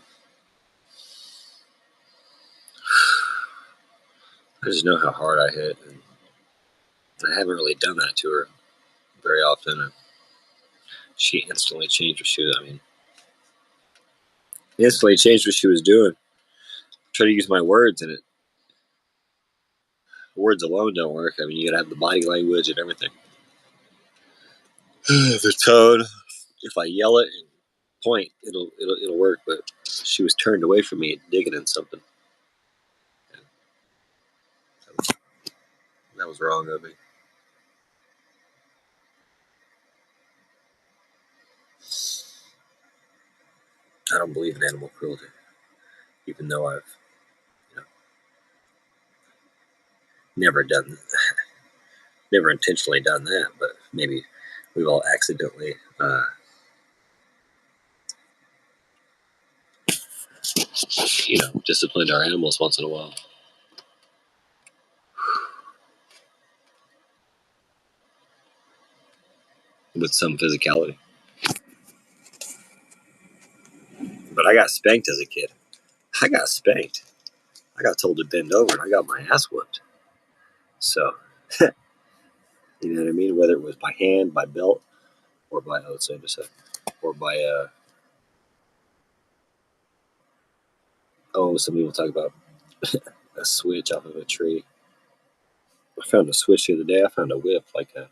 I just know how hard I hit, and I haven't really done that to her very often. And she instantly changed what she was. Instantly changed what she was doing. Try to use my words, and words alone don't work. You gotta have the body language and everything. The tone. If I yell it and point, it'll work. But she was turned away from me, digging in something. That was wrong of me. I don't believe in animal cruelty. even though I've never intentionally done that, but maybe we've all accidentally disciplined our animals once in a while with some physicality. But I got spanked as a kid. I got spanked. I got told to bend over and I got my ass whooped. So, you know what I mean? Whether it was by hand, by belt, or by, or by, some people talk about a switch off of a tree. I found a switch the other day. I found a whip, like a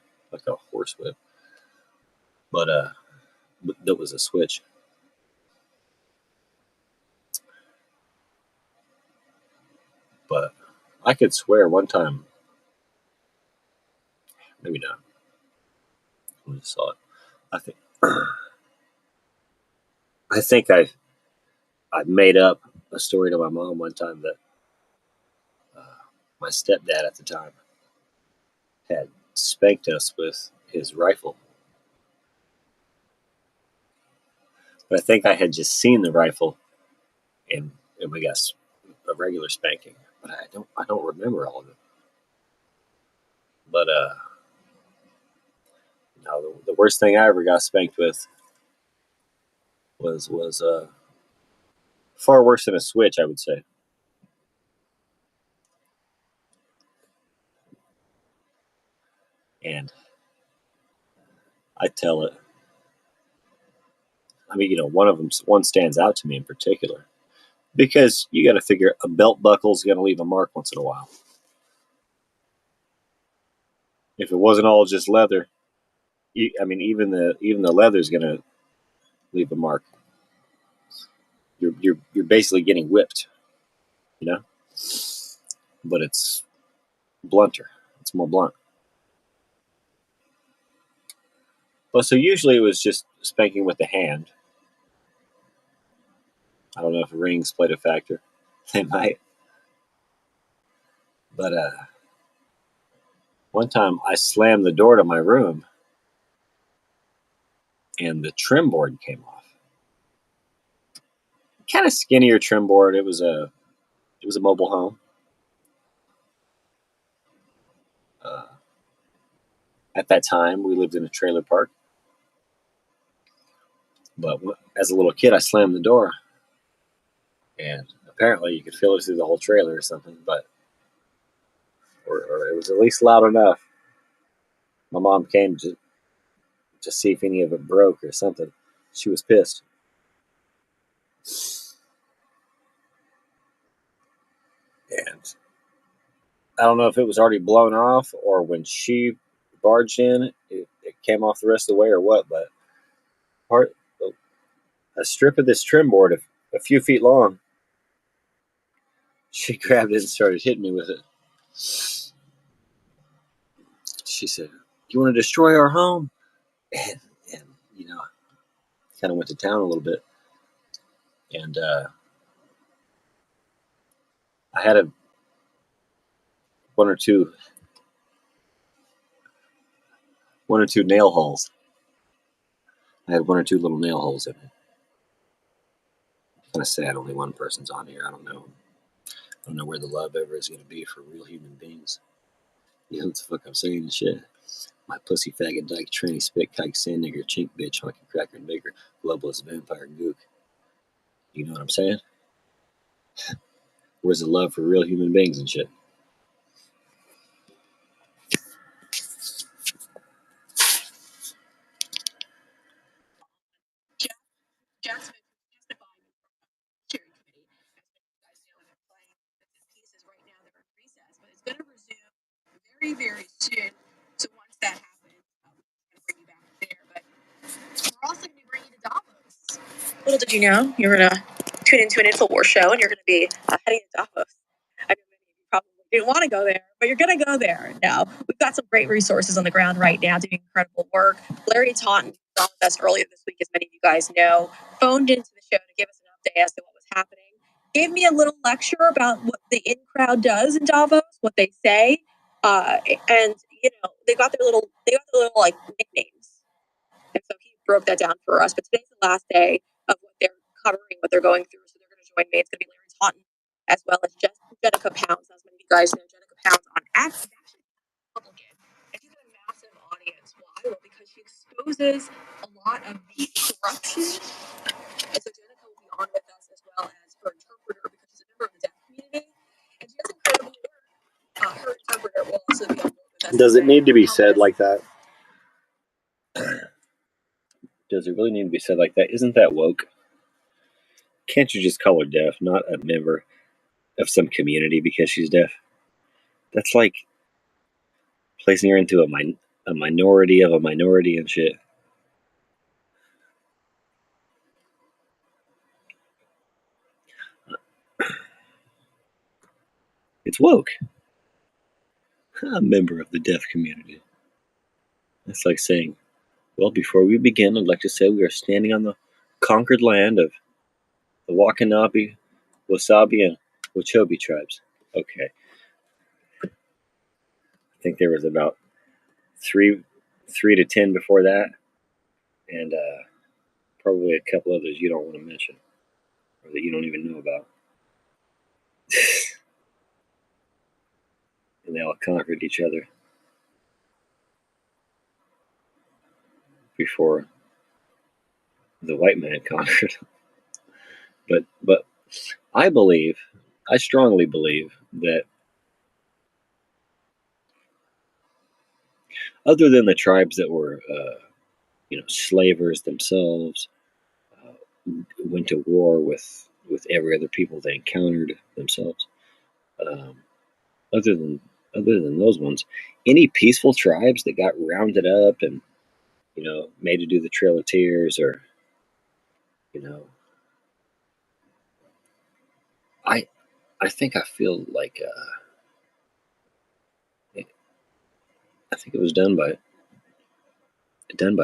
horse whip. But that was a switch. But I could swear one time, maybe not. I just saw it. I think I made up a story to my mom one time that my stepdad at the time had spanked us with his rifle. But I think I had just seen the rifle and we got a regular spanking. But I don't remember all of it. But no, the worst thing I ever got spanked with was far worse than a switch, I would say. And I tell it. I mean, one stands out to me in particular. Because you got to figure a belt buckle's going to leave a mark once in a while. If it wasn't all just leather, even the leather's going to leave a mark. You're basically getting whipped, but it's blunter. It's more blunt. Well, so usually it was just spanking with the hand. I don't know if rings played a factor. They might. But one time I slammed the door to my room and the trim board came off. Kind of skinnier trim board. It was a mobile home. At that time, we lived in a trailer park. But as a little kid, I slammed the door. And apparently you could feel it through the whole trailer or something. Or it was at least loud enough. My mom came to see if any of it broke or something. She was pissed. And I don't know if it was already blown off or when she barged in, it came off the rest of the way or what, but a strip of this trim board, a few feet long, she grabbed it and started hitting me with it. She said, "You want to destroy our home?" And kind of went to town a little bit. And I had one or two nail holes. I had one or two little nail holes in it. Kind of sad only one person's on here. I don't know where the love ever is going to be for real human beings. You know what the fuck I'm saying and shit. My pussy, faggot, dyke, tranny, spit, kike, sand nigger, chink, bitch, honky, cracker, nigger, globalist, vampire, gook. You know what I'm saying? Where's the love for real human beings and shit? Jackson testifying in front of the Judiciary Committee. As you guys know, they're playing pieces right now that are in recess, but it's going to resume very, very soon. So once that happens, we're going to bring you back there. But we're also going to be bringing you to Davos. Little did you know, you're going to tune into an InfoWars show, and you're going to be heading to Davos. I know many of you probably didn't want to go there, but you're going to go there. No, we've got some great resources on the ground right now doing incredible work. Larry Taunton was on with us earlier this week, as many of you guys know, phoned into the show to give us an update as to what was happening gave me a little lecture about what the in crowd does in Davos, what they say, and they got their little like nicknames, and so he broke that down for us. But today's the last day of what they're covering, what they're going through. So they're going to join me. It's going to be Larry Taunton as well as Jenica Pounds. As many of you guys know, Jenica Pounds on X is actually Republican, and she's got a massive audience. Why? Well, because she exposes a lot of the corruption. And so Jenica will be on with us as well as her interpreter because she's a member of the deaf community, and she does incredible work. Her interpreter will also be on board with us. Does it need to be said like that? Does it really need to be said like that? Isn't that woke? Can't you just call her deaf, not a member of some community because she's deaf? That's like placing her into a minority of a minority and shit. It's woke. A member of the deaf community. That's like saying, well, before we begin, I'd like to say we are standing on the conquered land of the Wakanabe, Wasabi, and Wachobi tribes. Okay. I think there was about 3 to 10 before that, and probably a couple others you don't want to mention, or that you don't even know about. And they all conquered each other before the white man conquered. But I strongly believe that other than the tribes that were, slavers themselves, went to war with every other people they encountered themselves. Other than those ones, any peaceful tribes that got rounded up and made to do the Trail of Tears, or I think I feel like I think it was done by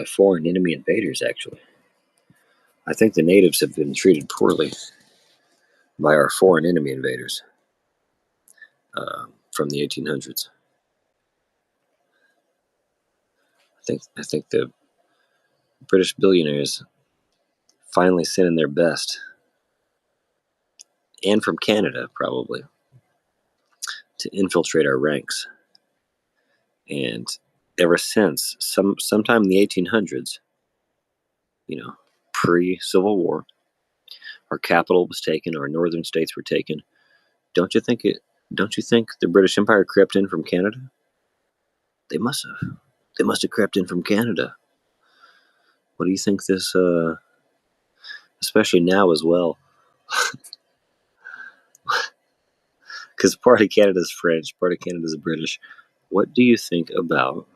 foreign enemy invaders. Actually, I think the natives have been treated poorly by our foreign enemy invaders from the 1800s. I think the British billionaires finally sent in their best, and from Canada probably, to infiltrate our ranks. And ever since, sometime in the 1800s, pre-Civil War, our capital was taken, our northern states were taken. Don't you think the British Empire crept in from Canada? They must have. They must have crept in from Canada. What do you think this, especially now as well? Because part of Canada's French, part of Canada's British. What do you think about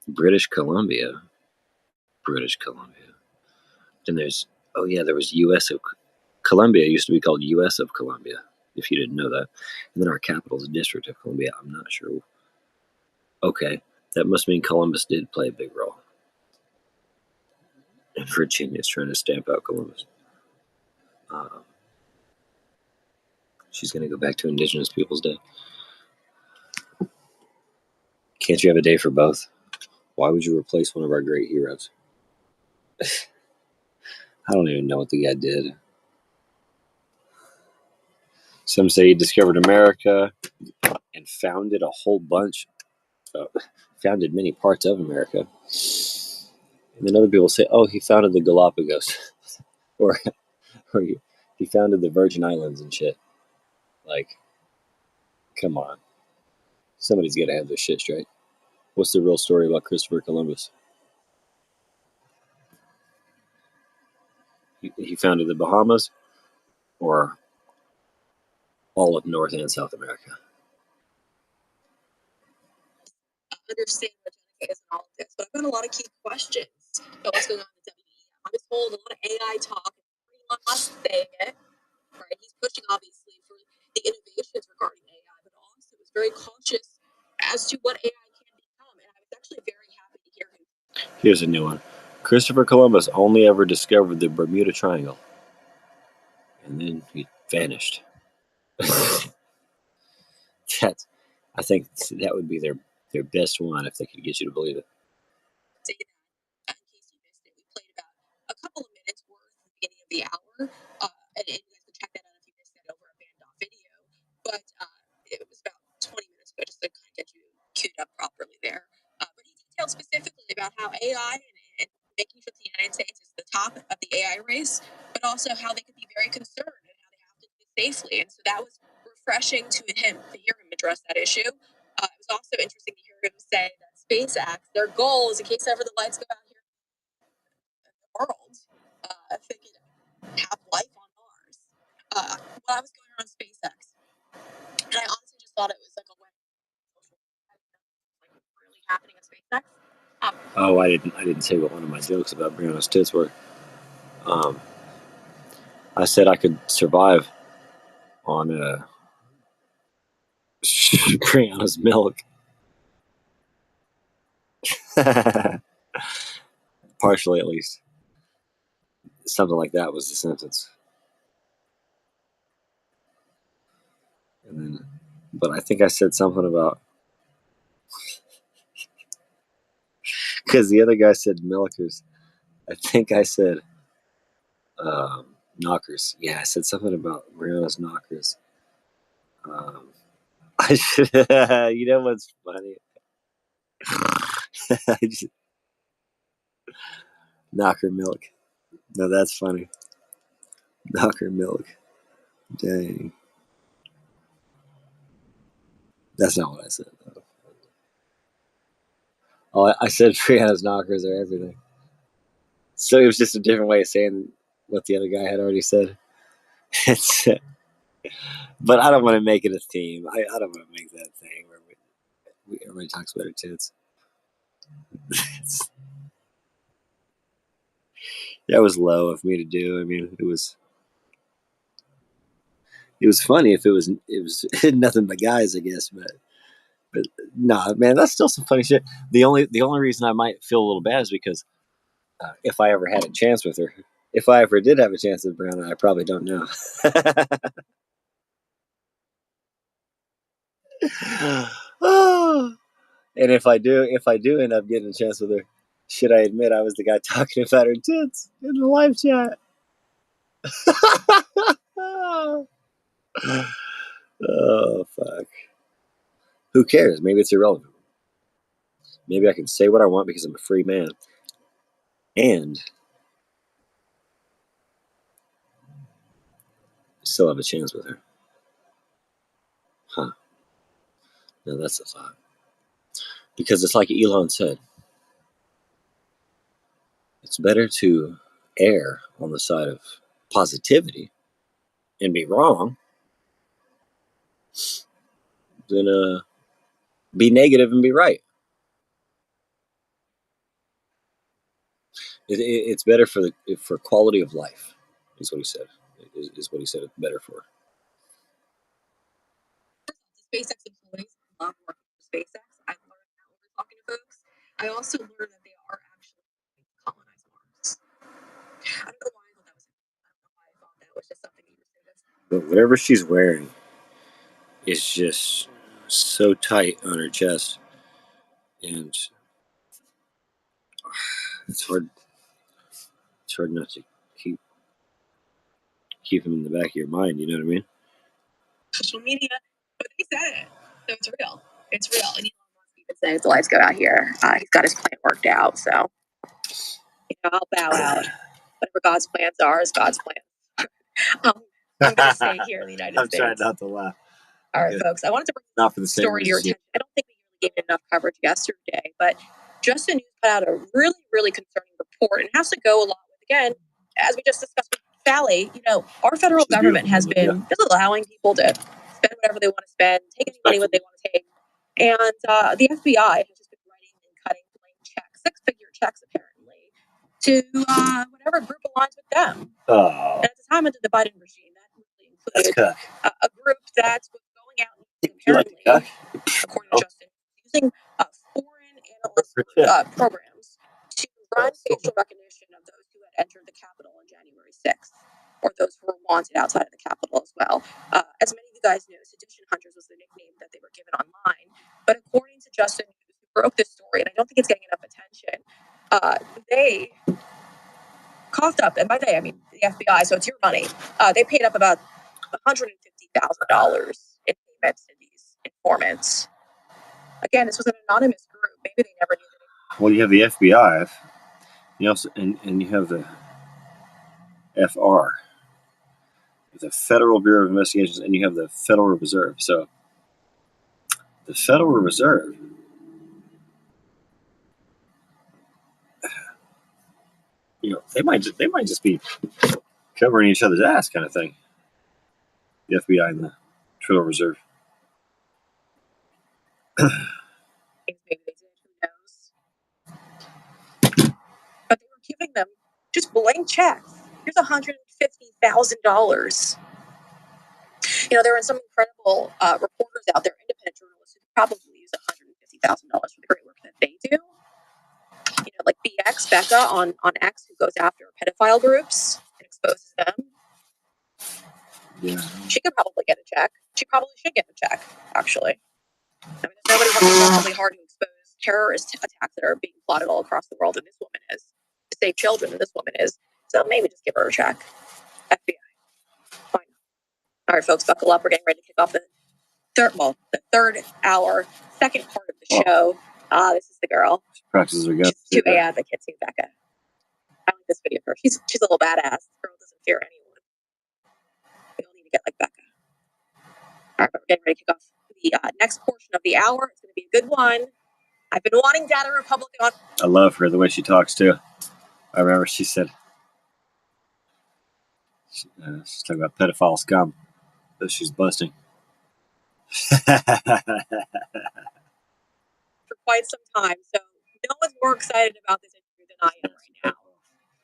British Columbia? And there was U.S. of Columbia. Used to be called U.S. of Columbia, if you didn't know that. And then our capital is District of Columbia. I'm not sure. Okay, that must mean Columbus did play a big role. And Virginia's trying to stamp out Columbus. She's going to go back to Indigenous Peoples Day. Can't you have a day for both? Why would you replace one of our great heroes? I don't even know what the guy did. Some say he discovered America and founded a whole bunch, founded many parts of America. And then other people say, oh, he founded the Galapagos. or he founded the Virgin Islands and shit. Like, come on. Somebody's got to have their shit straight. What's the real story about Christopher Columbus? He founded the Bahamas, or all of North and South America? I understand what Jenica is in all of this, but I've got a lot of key questions about what's going on in the WEF. I was told a lot of AI talk, and Elon Musk saying it, right? He's pushing, obviously, for the innovations regarding AI, but also is very cautious as to what AI can become, and I was actually very happy to hear him. Here's a new one. Christopher Columbus only ever discovered the Bermuda Triangle. and then he vanished. That's, I think that would be their best one if they could get you to believe it. Say that, in case you missed it, we played about a couple of minutes worth at the beginning of the hour, and you guys can check that out if you missed that over at Band Video. But it was about 20 minutes ago, just to kind of get you queued up properly there. But he detailed specifically about how AI and making sure the United States is the top of the AI race, but also how they could be very concerned and how they have to do it safely. And so that was refreshing to hear him address that issue. It was also interesting to hear him say that SpaceX, their goal is in case ever the lights go out here in the world, if they could have life on Mars. When I was going around SpaceX, and I honestly just thought it was like a way like really happening at SpaceX. Oh, I didn't say what one of my jokes about Brianna's tits were. I said I could survive on Brianna's milk. Partially, at least. Something like that was the sentence. And then, but I think I said something about, because the other guy said milkers. I think I said knockers. Yeah, I said something about Brianna's knockers. I should, you know what's funny? Knocker milk. No, that's funny. Knocker milk. Dang. That's not what I said, though. Oh, I said Brianna's knockers are everything. So it was just a different way of saying what the other guy had already said. But I don't want to make it a theme. I don't want to make that thing where everybody talks about her tits. That was low of me to do. I mean, it was funny if it was nothing but guys, I guess. But nah, man, that's still some funny shit. The only reason I might feel a little bad is because if I ever had a chance with her, if I ever did have a chance with Brianna, I probably don't know. And if I do end up getting a chance with her, should I admit I was the guy talking about her tits in the live chat? Oh, fuck. Who cares? Maybe it's irrelevant. Maybe I can say what I want because I'm a free man. And still have a chance with her. Huh. Now that's a thought. Because it's like Elon said. It's better to err on the side of positivity and be wrong than be negative and be right. It's better for quality of life, is what he said. Is what he said it's better for. SpaceX employees love working for SpaceX. I learned that when we're talking to folks. I also learned that they are actually colonize Mars. I don't know why I thought that was. I don't know why I thought that was just something you were saying. But whatever she's wearing is just so tight on her chest, and it's hard not to keep him in the back of your mind. You know what I mean? Social media, but they said it, so it's real. It's real. And Elon Musk even said if the lights go out here, he's got his plan worked out. So I'll bow out. Whatever God's plans are is God's plan. I'm going to stay here in the United States. I'm trying not to laugh. All right, folks. I wanted to bring not for the story to your attention. I don't think we really gave it enough coverage yesterday, but Justin News put out a really, really concerning report, and it has to go along with, again, as we just discussed with Sally, our federal government has been just allowing people to spend whatever they want to spend, take any money what they want to take, and the FBI has just been writing and cutting blank checks, six-figure checks apparently, to whatever group aligns with them. Oh. And at the time under the Biden regime, that really included a group that was going out and apparently, according to Justin, using foreign analyst programs to run facial recognition of those who had entered the Capitol on January 6th. or those who were wanted outside of the Capitol as well. As many of you guys know, sedition hunters was the nickname that they were given online. But according to Justin News, who broke this story, and I don't think it's getting enough attention, they coughed up, and by they I mean the FBI, so it's your money. They paid up about $150,000 in payments to these informants. Again, this was an anonymous group. Maybe they never knew that. Well, you have the FBI, you also, and you have the FR, the Federal Bureau of Investigations, and you have the Federal Reserve. So the Federal Reserve, they might just be covering each other's ass, kind of thing. The FBI and the Federal Reserve. Maybe they did, who knows? But they were giving them just blank checks. Here's $150,000. There are some incredible reporters out there, independent journalists, who could probably use $150,000 for the great work that they do. Like BX, Becca on X, who goes after pedophile groups and exposes them. Yeah. She could probably get a check. She probably should get a check, actually. There's nobody working incredibly hard to expose terrorist attacks that are being plotted all across the world, and this woman is. To save children, and this woman is. So maybe just give her a check. FBI. Fine. All right, folks, buckle up. We're getting ready to kick off the third hour, second part of the show. This is the girl. Practices are good. She's 2A advocate, too, Becca. I like this video of her. She's a little badass. The girl doesn't fear anyone. We all need to get like Becca. All right, we're getting ready to kick off the next portion of the hour. It's going to be a good one. I've been wanting Data Republic on. I love her, the way she talks, too. I remember she said, she's talking about pedophile scum that she's busting. For quite some time. So no one's more excited about this interview than I am right now.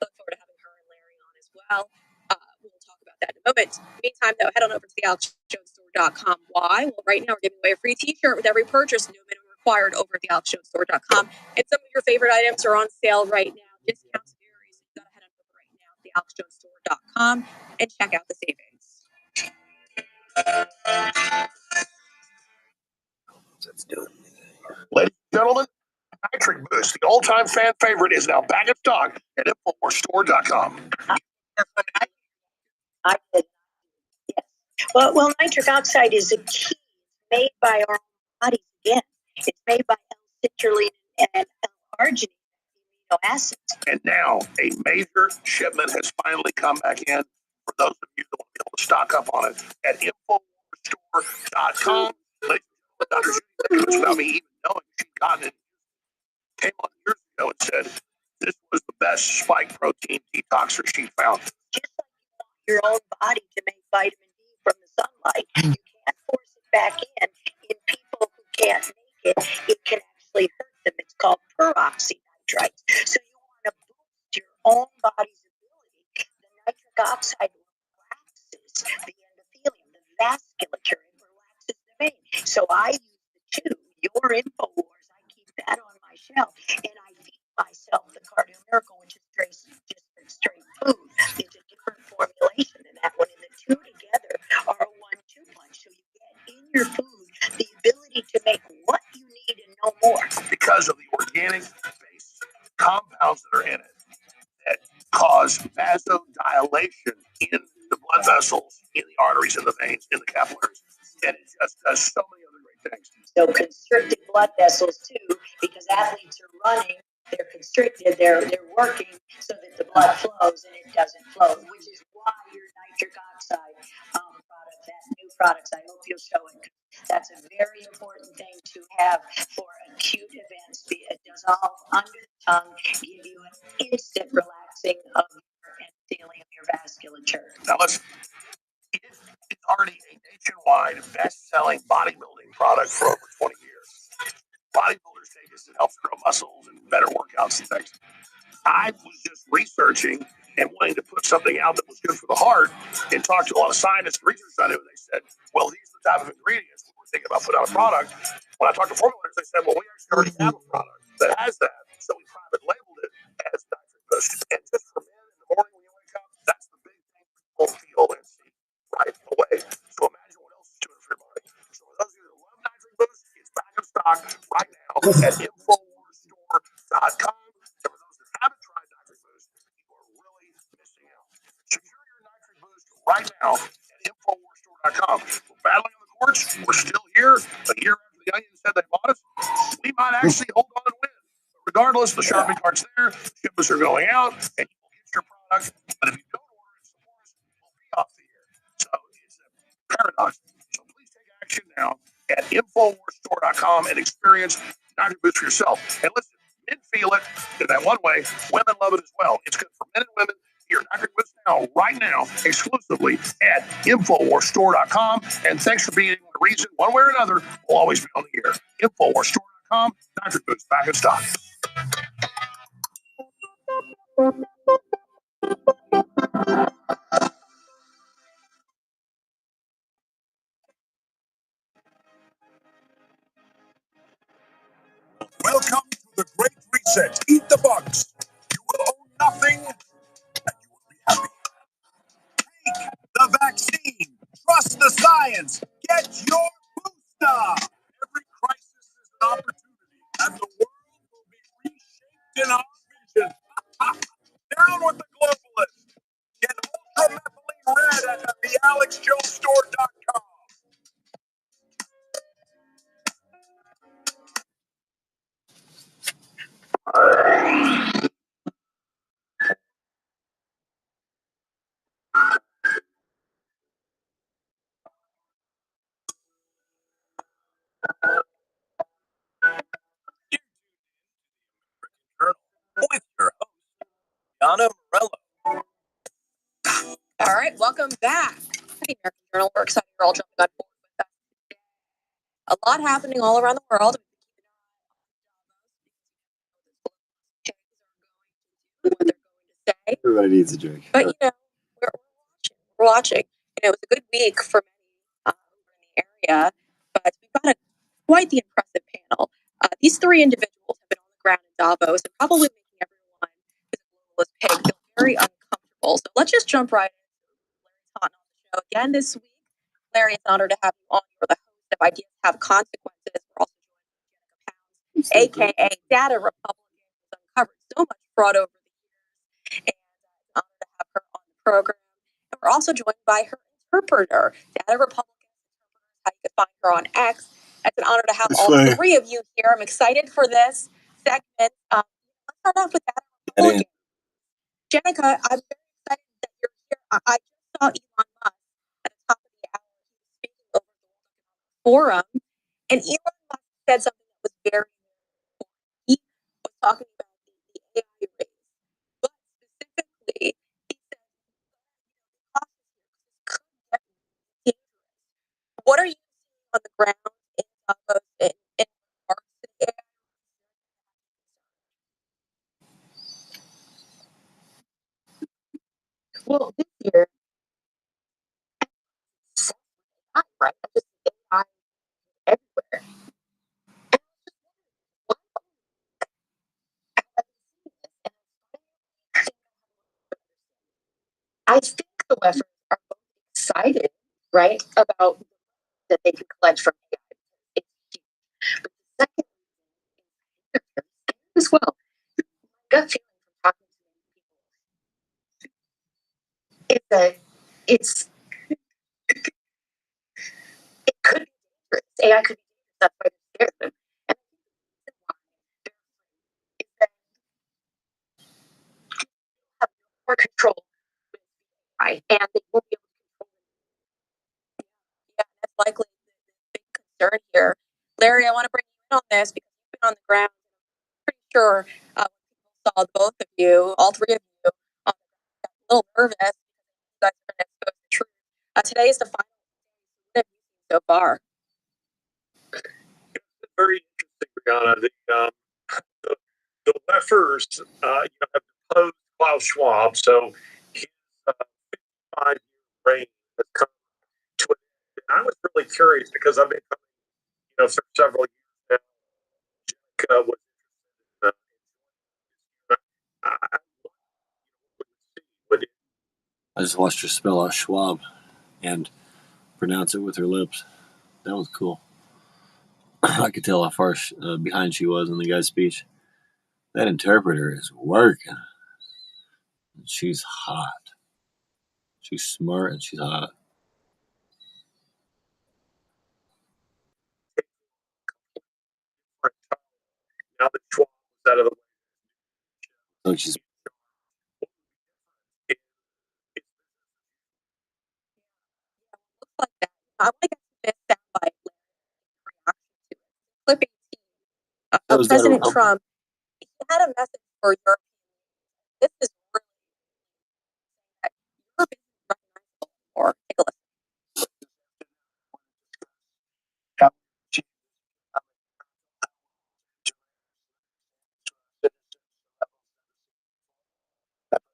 Look forward to having her and Larry on as well. We'll talk about that in a moment. Meantime, though, head on over to thealexjonestore.com. Why? Well, right now we're giving away a free t-shirt with every purchase, no minimum required, over at thealexjonestore.com. And some of your favorite items are on sale right now. Discounts vary, so you gotta head on over right now to thealexjonestore.com and check out the savings. Let's do it. Ladies and gentlemen, Nitric Boost, the all-time fan favorite, is now back in stock at InfoWarsStore.com. Well, nitric oxide is a key made by our bodies again. It's made by L-citrulline and L-arginine amino acids. And now a major shipment has finally come back in for those of you that want to be able to stock up on it at InfoWarsStore.com. Dr. Judy, without me even knowing she'd gotten it, came on years ago and said this was the best spike protein detoxer she found. Just like you want your own body to make vitamin D from the sunlight, you can't force it back in people who can't make it. It can actually hurt them. It's called peroxynitrite. So you want to boost your own body's ability. The nitric oxide relaxes the endothelium, the vasculature. It relaxes the vein. So I use the two, your InfoWars. I keep that on my shelf, and I feed myself the Cardio Miracle, which is just straight food. It's a different formulation than that one, and the two together are a 1-2 punch. So you get in your food the ability to make what you need and no more. Because of the organic-based compounds that are in it that cause vasodilation in the blood vessels, in the arteries, in the veins, in the capillaries. And it just does so many other great things. So constricted blood vessels too, because athletes are running, they're constricted, they're working so that the blood flows, and it doesn't flow, which is why your nitric oxide product, that new products, I hope you'll show it. That's a very important thing to have for acute events. It dissolve under the tongue, give you an instant relaxing of your endothelium, your vasculature. Now it's already a nationwide best-selling bodybuilding product for over 20 years. Bodybuilders take this to help grow muscles and better workouts and things. I was just researching and wanting to put something out that was good for the heart, and talked to a lot of scientists and researchers on it, and they said, well, these are the type of ingredients we were thinking about putting out a product. When I talked to formulators, they said, well, we actually already have a product that has that, so we private labeled it as Nitric Boost. And just for men in the morning when you wake up, that's the big thing people at InfoWarsStore.com. And for those that haven't tried Nitric Boost, you are really missing out. Secure your Nitric Boost right now at InfoWarsStore.com. We're battling on the courts. We're still here. A year after the Onion said they bought us, we might actually hold on and win. But regardless, the shopping cart's there, shipments are going out, and you will get your product. But if you don't order it, support us, we'll be off the air. So it's a paradox. So please take action now at InfoWarsStore.com and experience Nitric Boost for yourself. And listen, men feel it in that one way. Women love it as well. It's good for men and women. Your Nitric Boost now, right now, exclusively at InfoWarsStore.com. And thanks for being the reason, one way or another, we'll always be on the air. InfoWarsStore.com. Nitric Boost back in stock. Welcome to the Great Reset. Eat the bugs. You will own nothing and you will be happy. Take the vaccine. Trust the science. Get your booster. Every crisis is an opportunity, and the world will be reshaped in our vision. Down with the globalists. Get ultramethylene red at thealexjonesstore.com. With your host, Donna Morello. All right, welcome back to the American Journal. We're excited you're all jumping on board with us. A lot happening all around the world. What they're going to say. Everybody needs a drink. But you know, we're watching. You know, it was a good week for many in the area, but we've got quite the impressive panel. These three individuals have been on the ground in Davos and probably making everyone who's a globalist pig feel very uncomfortable. So let's just jump right in. Larry Taunton on the show again this week. Larry, it's an honor to have you on. You're the host of Ideas Have Consequences. We're also joined by Jenica Pounds, aka Data Republican, who's uncovered so much fraud over the years. And it's an honor to have her on the program. And we're also joined by her interpreter, Data Republican. How you can find her on X. It's an honor to have all three of you here. I'm excited for this segment. Let's start off with Data Republican. Jenica, I'm very excited that you're here. I just saw Elon Musk at the top of the hour speaking over the World Economic Forum, and Elon Musk said something that was very important. He was talking about the AI race, but specifically, he said the could get dangerous. What are you seeing on the ground in Davos in regards to the AI? Well, this year, right? Just AI everywhere. I think the Westerners are both excited, right, about that they can collect from AI. It's huge. But the second as well, gut feeling from talking to people is that it could be dangerous. AI could be dangerous. That's why they're scared of them. And is that have more control with AI, and they won't be able to control it. Yeah, that's likely the big concern here. Larry, I want to bring you in on this because you've been on the ground. I'm pretty sure when people saw both of you, all three of you, got a little nervous because you guys are going to expose the truth. Today is the final day so far. It's very interesting, Brianna. The leffers, have deposed Klaus Schwab, so his 55-year reign has come to an end. And I was really curious because I've been coming, for several years now. Jenica was I just watched her spell out Schwab and pronounce it with her lips. That was cool. I could tell how far behind she was in the guy's speech. That interpreter is working. She's hot. She's smart and she's hot. Now that Schwab is out of the way. So she's Like that. I want to get this soundbite reaction to it. Clip 18 of President Trump. He had a message for Europe. This is really that Europe isn't recognizable anymore. Take a listen.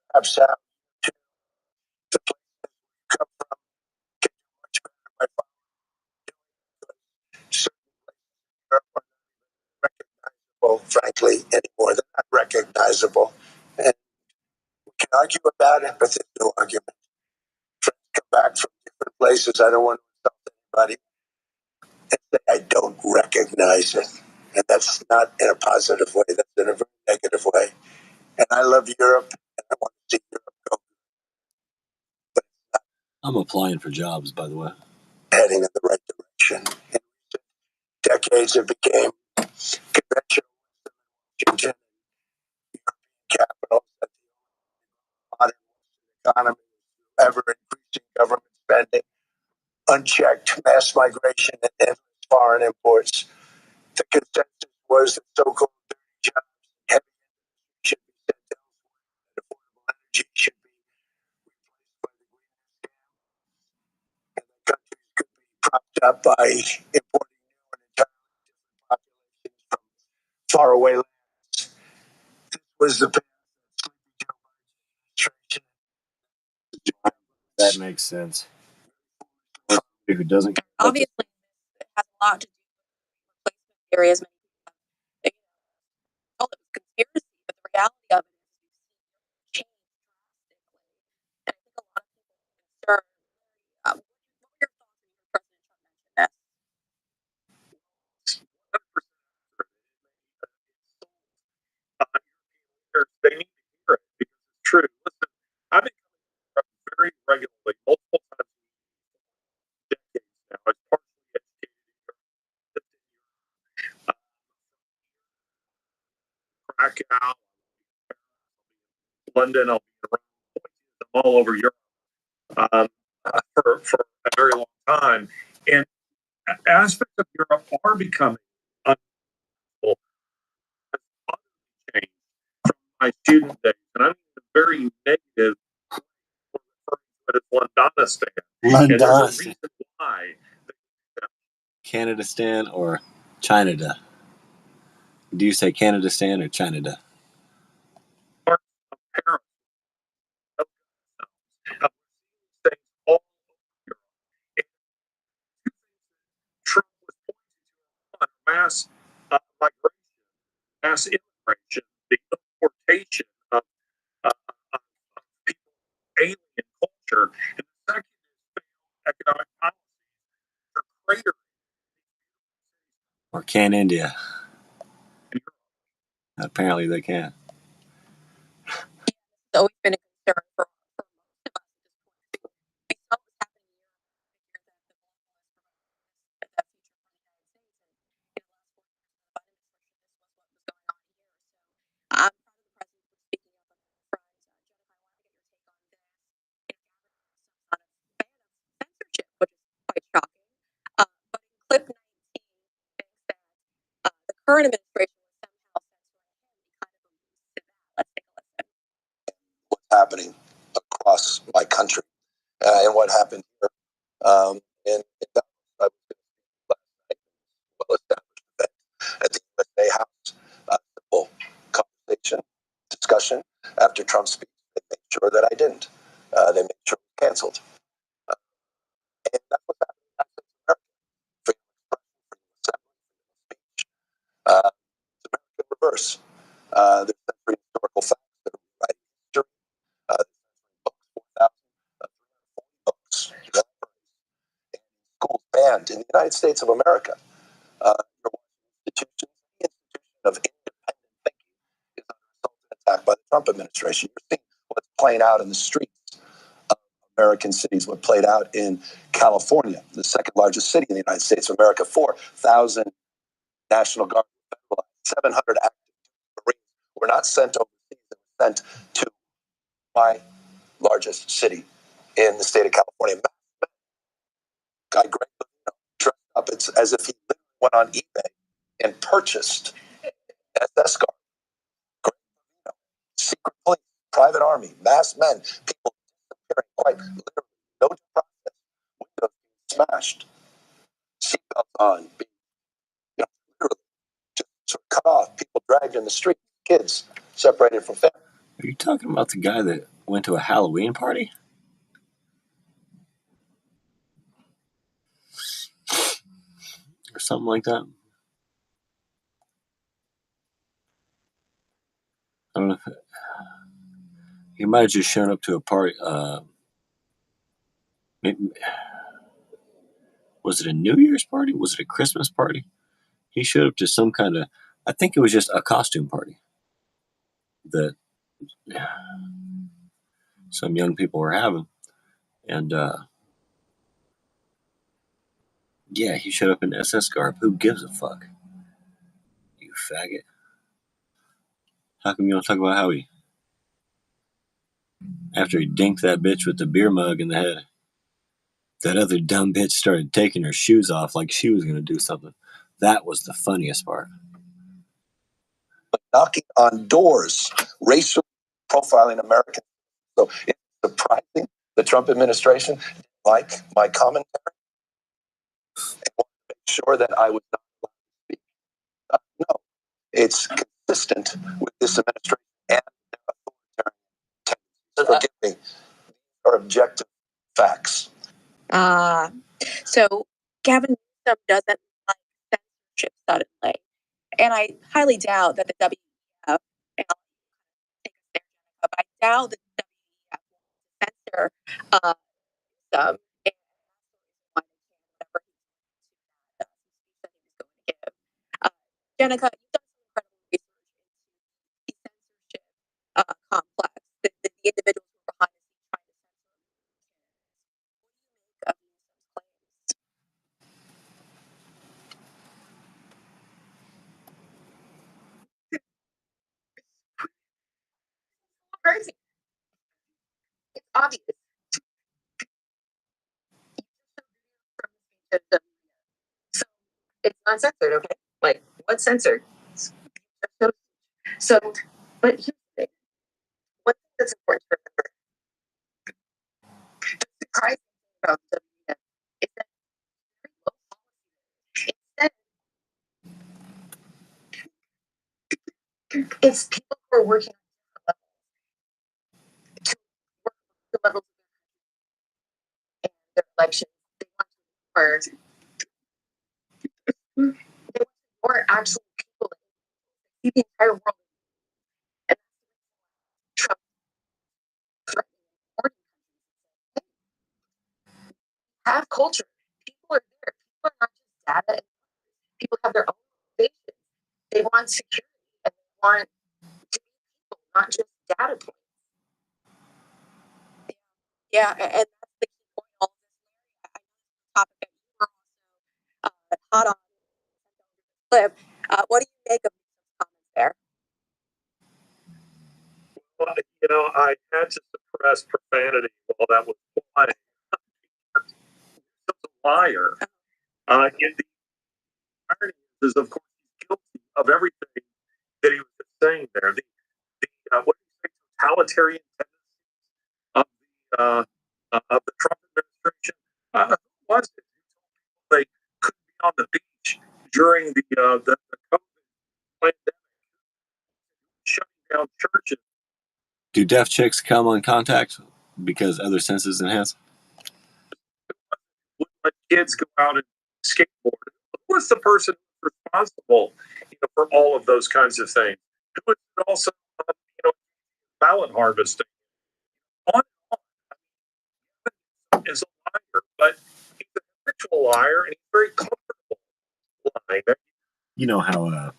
Perhaps the place you come from can do much better by following certain places in Europe are not recognizable, frankly, anymore. They're not recognizable. And we can argue about it, but there's no argument. Friends come back from different places. I don't want to insult anybody and say I don't recognize it. And that's not in a positive way. That's in a very negative way. And I love Europe, and I want to see Europe go. I'm applying for jobs, by the way. Heading in the right direction. In decades, it became conventional Washington, European capitals, that the modern economy, ever increasing government spending, unchecked mass migration, and endless foreign imports. The consensus was that so-called dirty jobs, heavy industry should be sent elsewhere, that affordable energy should be replaced by the green scam, and that countries could be propped up by importing new and entirely different populations from faraway lands. This was the path of Sleepy Joe Biden's administration. That makes sense. Who doesn't? Obviously, it has a lot to do with replacement areas. Many people have called it conspiracy, but the reality of it is we've seen change drastically. And I think a lot of people are concerned. What were your thoughts when you heard President Trump mention this? They need to hear it because it's true. Listen, I've been coming very regularly, multiple times decades now. I've partially educated Krakow, London, I'll be around all over Europe for a very long time. And aspects of Europe are becoming unacceptable. Changed from my student days, and I'm very negative for referring to it as Londonistan. And there's a reason why. Canadistan or China-da? Do you say Canadistan or China-da? Parts of Paris, things all over Europe. And Trump was pointing to mass migration, mass immigration, the importation of people, alien culture, and the second is economic policies are greater. Or can India? Apparently they can. It's always been a concern for most of us at this point. We saw what's happening in Europe that the future for the United States, and in the last 4 years of the Biden administration, this was what was going on here. So I'm proud of the president for speaking up on that front. Jennifer, I want to get your take on this. I'm not a fan of censorship, which is quite shocking. But in clip 19, thinks that the current administration was somehow censoring him. He kind of alludes to that. Let's take a listen. What's happening across my country and what happened here. And that was last night, well-established event at the USA House. Simple conversation, discussion. After Trump's speech, they made sure that I didn't. They made sure it was canceled. And that's what's happening in America. Freedom of expression, freedom of assembly, freedom of speech. It's America in reverse. There's censoring historical facts that are rewriting history. There's censoring books, 4,340 books. Schools banned in the United States of America. You're watching Trump administration. You're seeing what's playing out in the streets of American cities, what played out in California, the second largest city in the United States of America. 4,000 National Guard, 700 active Marines were not sent overseas, they were sent to my largest city in the state of California. Guy Greg Levino dressed up. It's as if he went on eBay and purchased SS guard. Greg Levino, secret police, private army, masked men, people disappearing quite literally, no due process, windows being smashed, seatbelts on, being, literally just sort of cut off, people dragged in the street, kids separated from family. Are you talking about the guy that went to a Halloween party? Or something like that? I don't know if he might have just shown up to a party. Was it a New Year's party? Was it a Christmas party? He showed up to some kind of, I think it was just a costume party that some young people were having. And yeah, he showed up in SS garb. Who gives a fuck? You faggot. How come you don't talk about how he, after he dinked that bitch with the beer mug in the head, that other dumb bitch started taking her shoes off like she was going to do something. That was the funniest part. Knocking on doors, racially profiling Americans. So it's surprising the Trump administration didn't like my commentary and wanted to make sure that I was not allowed to speak. No, it's consistent with this administration and their authoritarian tendencies. Forgive me, are objective facts. So Gavin Newsom doesn't like censorship suddenly. And I highly doubt that the WEF, and I'll take a stand, but I doubt that the WEF will censor Newsom and whatever speech that he was going to give. Jenica, you've done some incredible research into the censorship complex, the individuals who are behind the scenes trying to censor. What do you make of Newsom's claims? Crazy. It's obvious. So it's not censored, okay? Like, what's censored? So, but here's the thing. One thing that's important to remember, the surprising thing about WEF is that it's people who are working on to work the levels and their elections. They want to more actual people in the entire world. And Trump threatening have culture. People are there. People are not just data. People have their own motivations. They want security and they want to be people, not just data points. Yeah, and that's the key point. All of this topic that you were also hot on clip. What do you make of these comments there? Well, I had to suppress profanity while that was playing. He's a liar. The irony is, of course, he's guilty of everything that he was saying there. What do you say, totalitarian tendencies of the Trump administration? Who was it? They couldn't be on the beach during the COVID pandemic, shutting down churches. Do deaf chicks come on contact because other senses enhanced? Wouldn't let kids go out and skateboard. Who was the person responsible, for all of those kinds of things? Who was also, ballot harvesting? On and on. Is a liar, but he's a habitual liar, and he's very comfortable lying. You know how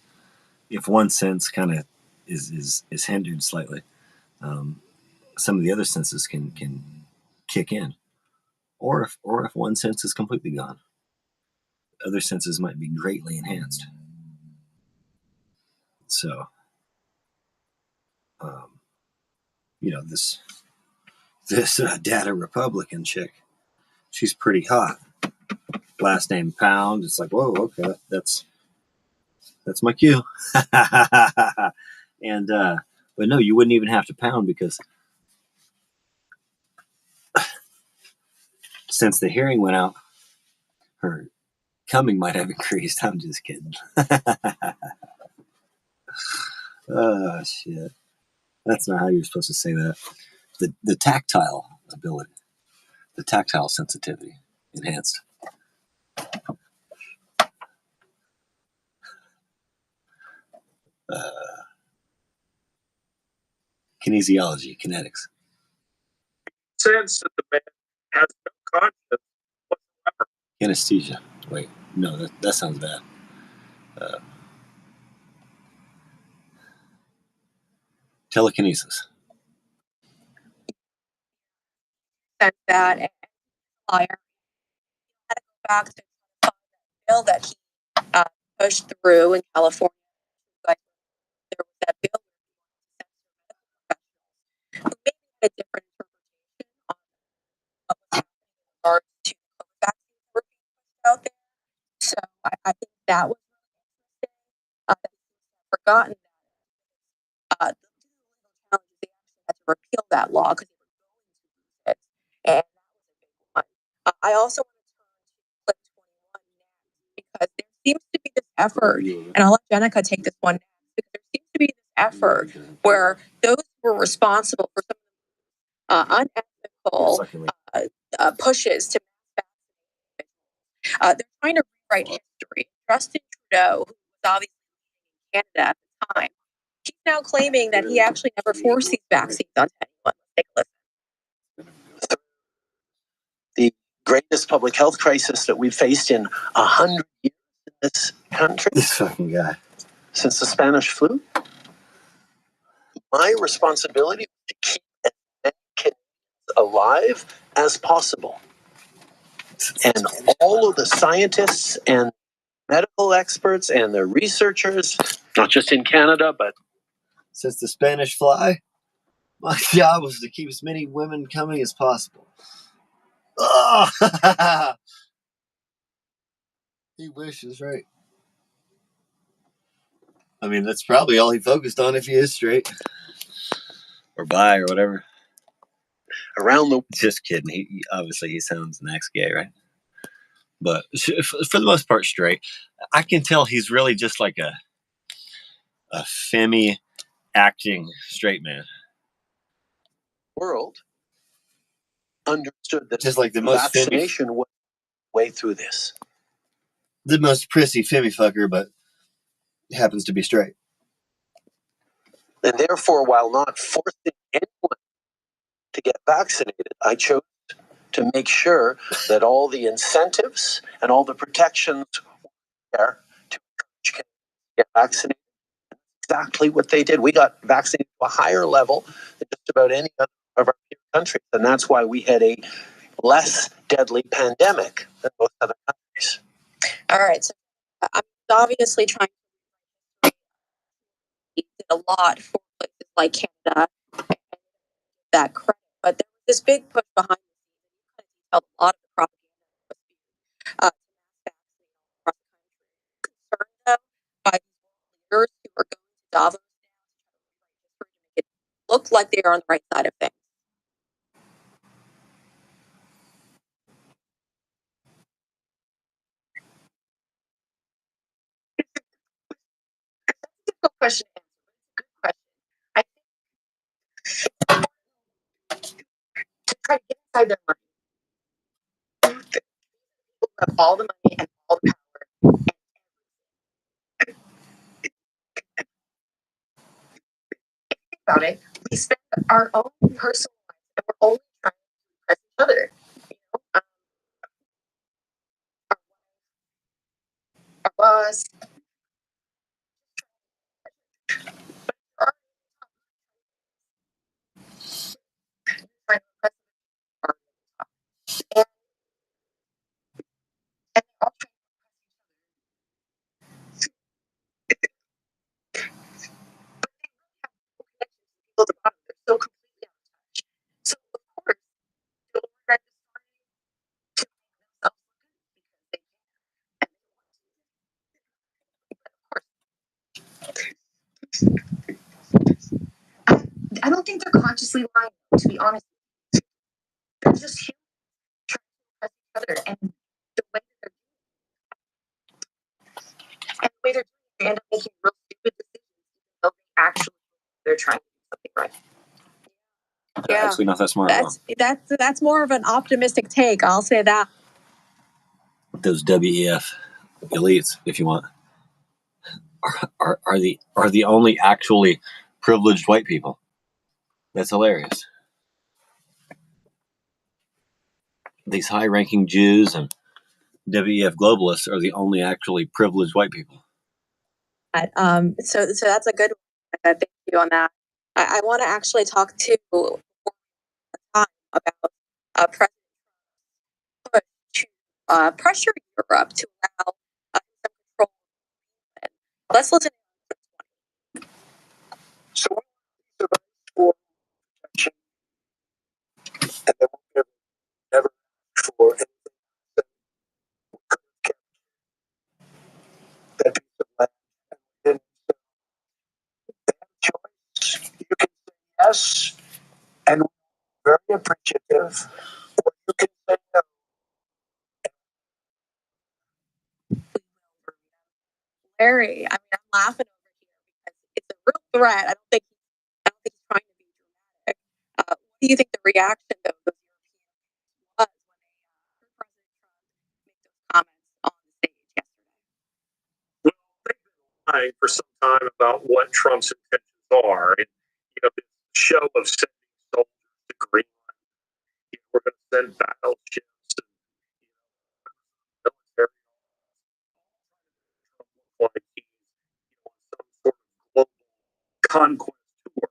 if one sense kind of is hindered slightly, some of the other senses can kick in, or if one sense is completely gone, other senses might be greatly enhanced. So, this data Republican chick, she's pretty hot. Last name Pound. It's like, whoa, okay, that's my cue. And but no, you wouldn't even have to pound, because since the hearing went out, her coming might have increased. I'm just kidding. Oh shit, that's not how you're supposed to say that. The tactile ability, the tactile sensitivity enhanced. Kinesiology, kinetics. Sense that the man has no conscience whatsoever. Anesthesia. Wait, no, that sounds bad. Telekinesis. Said that and liar had to go back to the bill that he pushed through in California. But there was that bill who maybe had a different interpretation on what was happening in regards to COVID vaccines that were being pushed out there. So I think that was really interesting. I've forgotten that the legal challenges, they actually had to repeal that law because they were going to lose it. And that was a big one. I also want to turn to clip 21 next, because there seems to be this effort, and I'll let Jenica take this one next, because there seems to be this effort where those who were responsible for some unethical pushes to they're trying to rewrite history. Justin Trudeau, who was obviously in Canada at the time, he's now claiming that he actually never forced these vaccines onto anyone. Take a listen. The greatest public health crisis that we've faced in 100 years in this country. This fucking guy. Since the Spanish flu. My responsibility is to keep as many Canadians alive as possible. And all of the scientists and medical experts and the researchers, not just in Canada, but since the Spanish fly, my job was to keep as many women coming as possible. Oh! He wishes, right? I mean, that's probably all he focused on if he is straight. Or bi or whatever. Around the... Just kidding. He obviously he sounds next gay, right? But for the most part, straight. I can tell he's really just like a femmy acting straight man. World understood that just like the most vaccination was the way through this. The most prissy femmy fucker, but happens to be straight. And therefore, while not forcing anyone to get vaccinated, I chose to make sure that all the incentives and all the protections were there to encourage Canadians to get vaccinated. Exactly what they did. We got vaccinated to a higher level than just about any other of our peer countries. And that's why we had a less deadly pandemic than most other countries. All right. So I'm obviously trying to did a lot for places like Canada and that credit. But there was this big push behind the scenes, and you kind of detailed a lot of the propaganda across the country. Concerned though by these leaders who are going to Davos now to make it look like they are on the right side of things. Difficult question to answer, but it's a good question. I think to try to get inside their mind, people have all the money and all the power. Think about it. We spend our own personal lives, and we're only trying to impress each other. Our boss. consciously lying, to be honest. They're just humans trying to impress each other, and the way that they're doing it, they end up making real stupid decisions, even though they're trying to do something right. They're actually not that smart. That's more of an optimistic take. I'll say that. Those WEF elites, if you want, are the only actually privileged white people. That's hilarious. These high-ranking Jews and WEF globalists are the only actually privileged white people. So that's a good one. Thank you on that. I want to actually talk to about President Trump's push to pressure Europe to allow some control. Let's listen. So we for protection, and then we never for anything that piece of land. And they have a choice. You can say yes, and we're very appreciative, or you can say no. Larry, I mean, I'm laughing over here because it's a real threat. I don't think he's trying to be dramatic. What do you think the reaction of the Europeans was when they heard President Trump make those comments on the stage yesterday? Well, they've been lying for some time about what Trump's intentions are. And, this show of sending soldiers to Greenland, we're going to send battleships and military. Like he's on some sort of global conquest tour.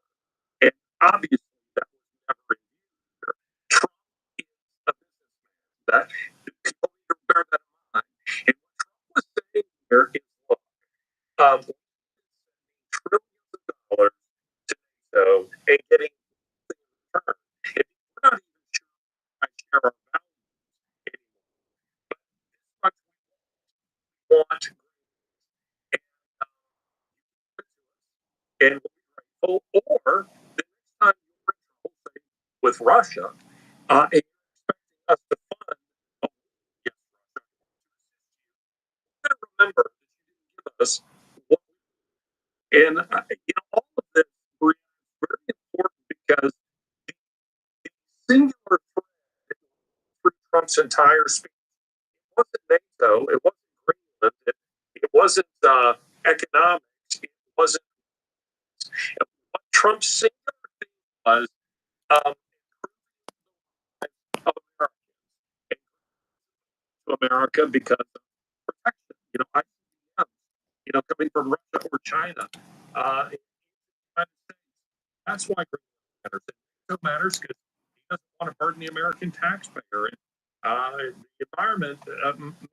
And obviously, that was never in view. Trump is a businessman. That people need to bear that in mind. And what Trump was saying here is, look, trillions of dollars to NATO and getting things returned. And we're not even sure I share our values anymore. But this much we want and we'll be grateful. Or the next time you're in trouble, say, with Russia, and you're expecting us to fund against Russia, you better remember that you didn't give us what we need. And all of this is very important because the singular thread through Trump's entire speech, it wasn't NATO, it wasn't Greenland, it wasn't economics, it wasn't. What Trump's singular thing was of America because of protection. ICBM, coming from Russia or China. That's why Greenland matters. It matters because he doesn't want to burden the American taxpayer. And the environment,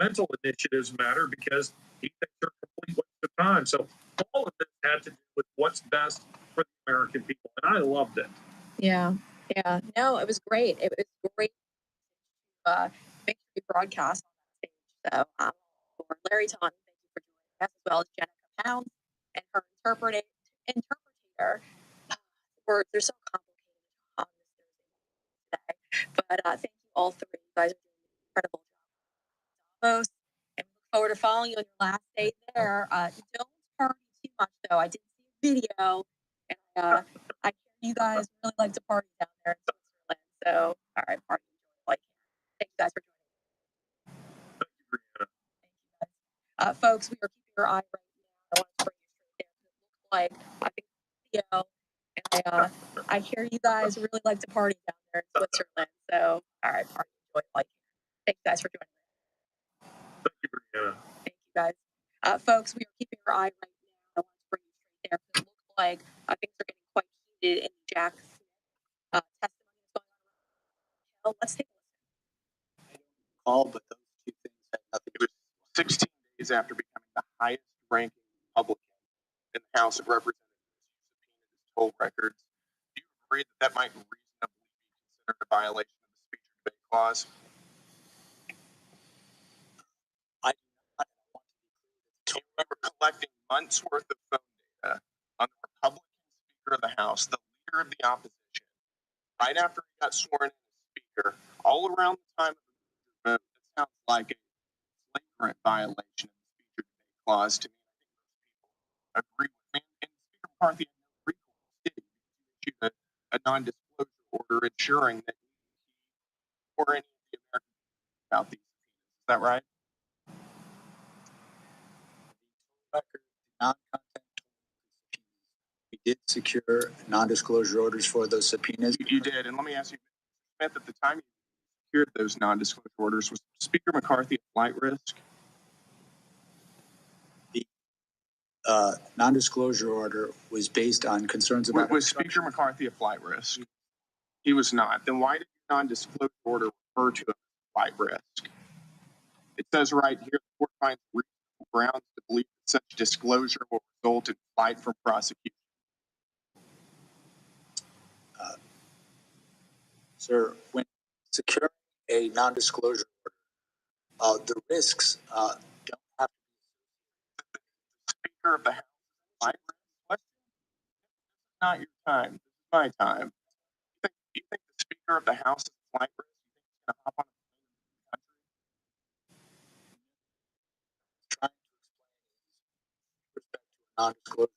mental initiatives matter because he thinks they're a complete waste of time. So all of this had to do with what's best for the American people, and I loved it. Yeah. No, it was great. It was great victory broadcast on that stage. So, for Larry Taunton, thank you for joining us, as well as Jenica Pounds and her interpreter. Words are so complicated on this Thursday. But thank you all three. You guys are doing an incredible job. Davos, and we look forward to following you on your last day there. Don't party too much, though. I did see a video, and I you guys really like to party down there in Switzerland. So, all right, party. Like, thank you guys for joining. Thank you guys. Folks, we are keeping your eye right now. I want to bring you straight there. It looks like I think video, and I hear you guys really like to party down there in Switzerland. So, all right, party, enjoy, like. Thank you guys for joining. Thank you, Brianna. Thank you guys. Folks, we are keeping your eye right now. I want to bring you straight there. It looks like things are getting quite heated in Jack Smith testimony is going on. Well, let's take a listen. All but those two things had nothing. It was 16 days after becoming the highest ranking Republican in the House of Representatives subpoenaed his toll records. Do you agree that that might reasonably be considered a violation of the speech or debate clause? Do you remember collecting months worth of phone data on the Republican Speaker of the House, the leader of the opposition, right after he got sworn in as Speaker, all around the time of the vote. That sounds like a flagrant violation of the Speaker Debate Clause to me. I think most people agree with me. And Speaker McCarthy had no recourse, did he? He issued a non-disclosure order ensuring that he or any of the American people about these subpoenas. Is that right? Record non-content we did secure non-disclosure orders for those subpoenas. You did, and let me ask you, Smith, at the time you secured those non-disclosure orders, was Speaker McCarthy at flight risk? The non-disclosure order was based on concerns about. Was Speaker McCarthy a flight risk? He was not. Then why did the non-disclosure order refer to a flight risk? It says right here, the court finds reasonable grounds to believe that such disclosure will result in flight from prosecution. Sir, when securing a non-disclosure order, the risks don't have to be. Speaker of the House, flight risk question? This is not your time. This is my time. You think the Speaker of the House is flight risk? You think he's going to hop on a plane in the country? Trying to explain with respect to a non-disclosure order,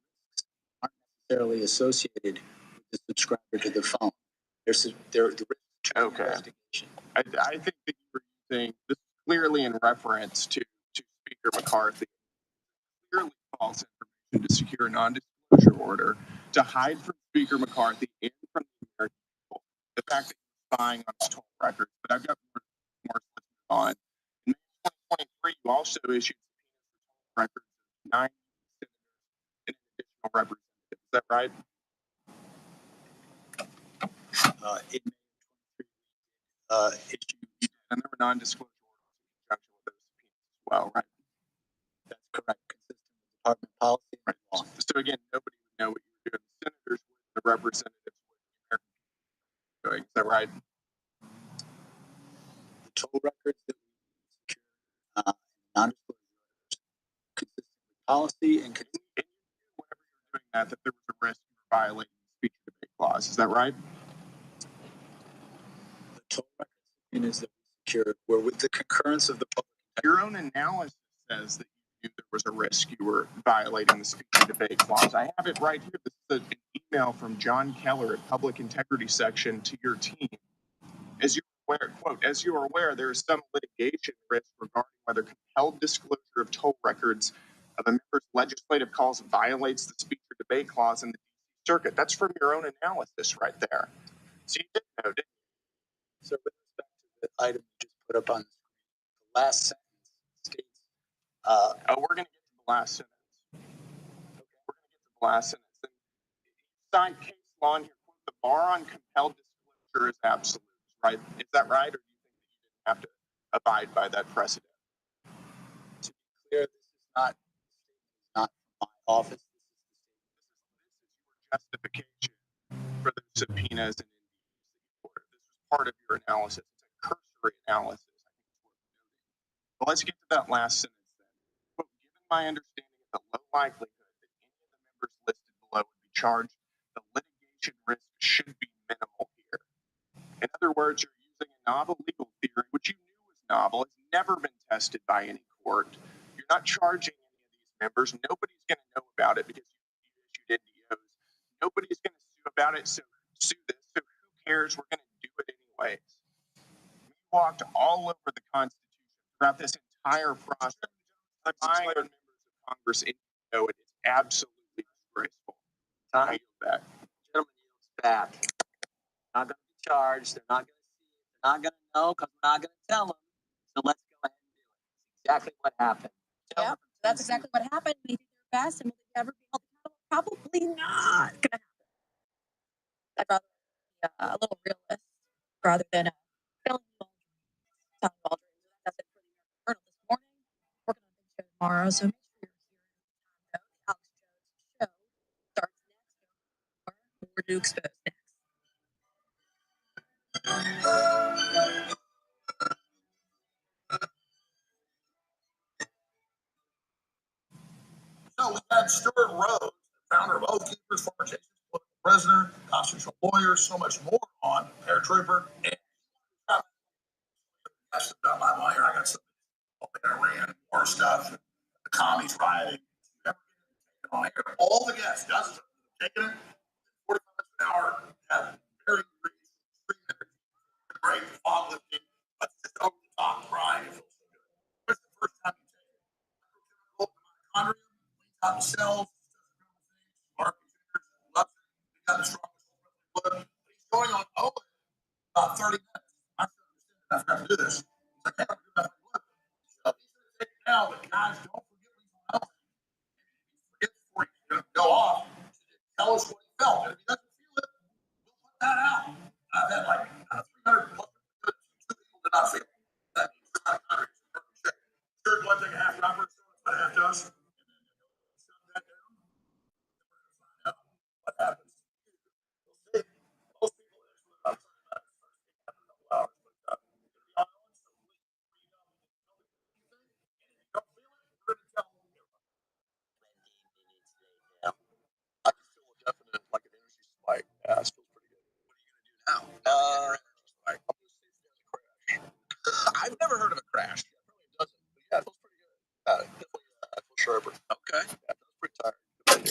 the risks aren't necessarily associated with the subscriber to the phone. The risks to investigation. I think that you were using this clearly in reference to Speaker McCarthy. Clearly false information to secure a non-disclosure order to hide from Speaker McCarthy and from the American people the fact that he's spying on his toll records. But I've got more on. In May 2023, you also issued subpoenas for toll records of 9 senators and an additional representative. Is that right? In issued, and there were non-disclosure orders in conjunction with those subpoenas as well, right? That's correct, consistent with department policy and law. So again, nobody would know what you were doing. The senators would, the representatives would, the American people were doing. Is that right? The toll records that we secure, non-disclosure orders, consistent with policy and whenever you were doing that there was a risk you were violating the speech and debate clause. Is that right? The toll records subpoenas that we secured were with the concurrence of the public. Your own analysis says that you knew there was a risk you were violating the speech and debate clause. I have it right here. This is an email from John Keller at Public Integrity Section to your team. As you are aware, quote, as you are aware, there is some litigation risk regarding whether compelled disclosure of toll records of a member's legislative calls violates the speech or debate clause in the DC Circuit. That's from your own analysis right there. So you did know, didn't you? So with respect to the item you just put up on the screen, the last sentence states, we're going to get to the last sentence. Okay. We're going to get to the last sentence. And cite case law in here, quote, the bar on compelled disclosure is absolute, right? Is that right? Or do you think that you didn't have to abide by that precedent? To be clear, this is not my office. This is your justification for the subpoenas and this was part of your analysis. It's a cursory analysis. I think it's worth noting. But let's get to that last sentence then. Quote, given my understanding of the low likelihood that any of the members listed below would be charged, the litigation risk should be minimal here. In other words, you're using a novel legal theory, which you knew was novel, has never been tested by any court. You're not charging any of these members. Nobody's going to know about it because you issued NDOs. Nobody's going to sue about it, so sue this. So who cares? We're going to do it anyways. We walked all over the Constitution throughout this entire process. Lying on members of Congress, and you know it is absolutely disgraceful. I yield back. Gentleman yields back. Not going to be charged. They're not going to see it. They're not going to know because we're not going to tell them. So let's go ahead and do it. It's exactly what happened. Yeah, that's exactly what happened. We did their best, and will they ever be held accountable? Probably not going to happen. I'd rather be a little realist rather than filling all dreams. That's it for the American Journal this morning. We're going to be show tomorrow, so make sure you're here. The Alex Jones Show starts next. More to expose next. So we got Stuart Rose, the founder of Oath Keepers, former Jason's political prisoner, constitutional lawyer, so much more on paratrooper. And that's about my lawyer. I got some Iran war stuff, the commies rioting. On air, all the guests, dozens of them, taking it 45 minutes an hour, have very great fog lifting, but just over the top crying. It feels so good. It's the first time you take it. Mitochondria, leans out the cells, Mark loves it. He got the strongest blood. He's going on about 30 minutes. I forgot to do this. He's like, hey, I'm doing nothing blood. So he's going to take it now, but guys, don't forget what he's on. Forget before he's going to go off. Tell us what he felt. And if he doesn't feel it, we'll put that out. I've had like 300 plus people did not feel it. That means sure, blood take a half number, what a half does. And then shut that down. Find out what happens. We'll see. Most people I'm talking about a couple hours, but don't feel it, we're going to tell them. I can feel a definite like an energy spike. Yeah, it feels pretty good. What are you going to do now? I've never heard of a crash. Yeah, it doesn't. But yeah, it feels pretty good. Definitely, I feel sharper. Okay. Yeah, I feel pretty tired.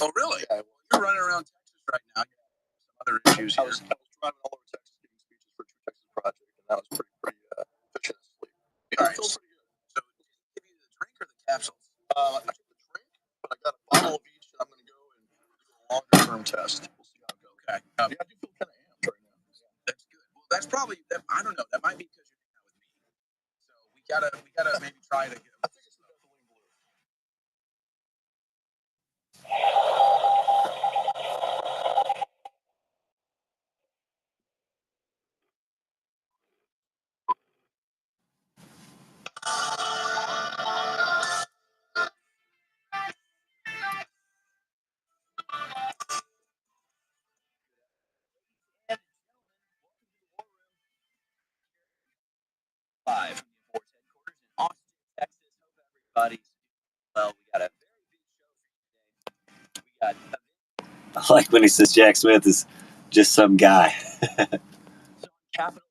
Oh, really? Yeah, well, you're running around Texas right now. You have some other issues here. I was driving all over Texas giving speeches for True Texas Project, and that was pretty efficient sleep. Yeah, all right. It feels pretty good. So, did he give you the drink or the capsules? I took the drink, but I got a bottle of each, and I'm going to go and do a longer-term test. We'll see how it goes. Okay. Yeah, I do feel kind of amped right now. That's good. Well, that's probably, I don't know, that might be because you're hanging out with me. So, we gotta maybe try it again. I think it's the Methylene Blue. Live from the Force headquarters in Austin, Texas. Hope everybody's doing well. We got a very big show for you today. We got I like when he says Jack Smith is just some guy. Capitol.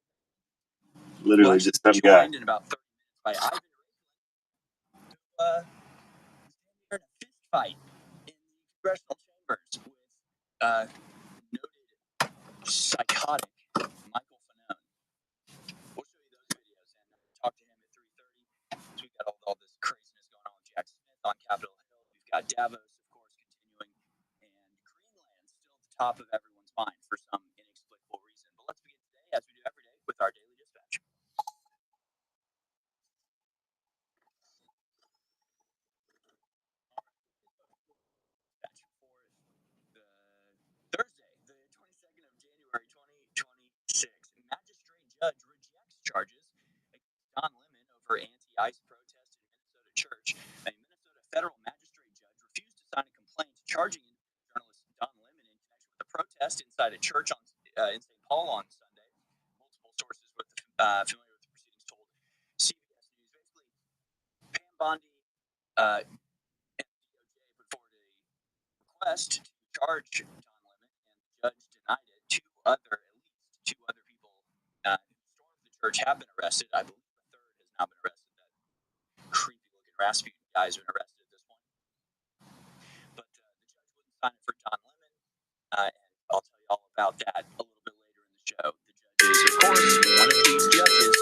Literally just some guy. In about 30 minutes by Ivan who in a fist fight in the congressional chambers with noted psychotic Michael Fanone. We'll show you those videos and talk to him at 3:30. So we got all this craziness going on with Jack Smith on Capitol Hill. We've got Davos, of course, continuing, and Greenland still at the top of everyone's mind for some inexplicable reason. But let's begin today, as we do every day, with our daily dispatch. Thursday, the 22nd of January, 2026, magistrate judge rejects charges against Don Lemon over anti-ICE protest in Minnesota church. A Minnesota federal magistrate judge refused to sign a complaint charging journalist Don Lemon in connection with the protest inside a church in St. Paul on Sunday. Multiple sources familiar with the proceedings told CBS News. Basically, Pam Bondi and the DOJ put forward a request to charge Don Lemon, and the judge denied it. At least two other people who stormed the church have been arrested. I believe the third has now been arrested. That creepy-looking Rasputin guys have been arrested at this point. But the judge wouldn't sign it for Don Lemon, and I'll tell you all about that a little bit later in the show. The judge is, of course, one of these judges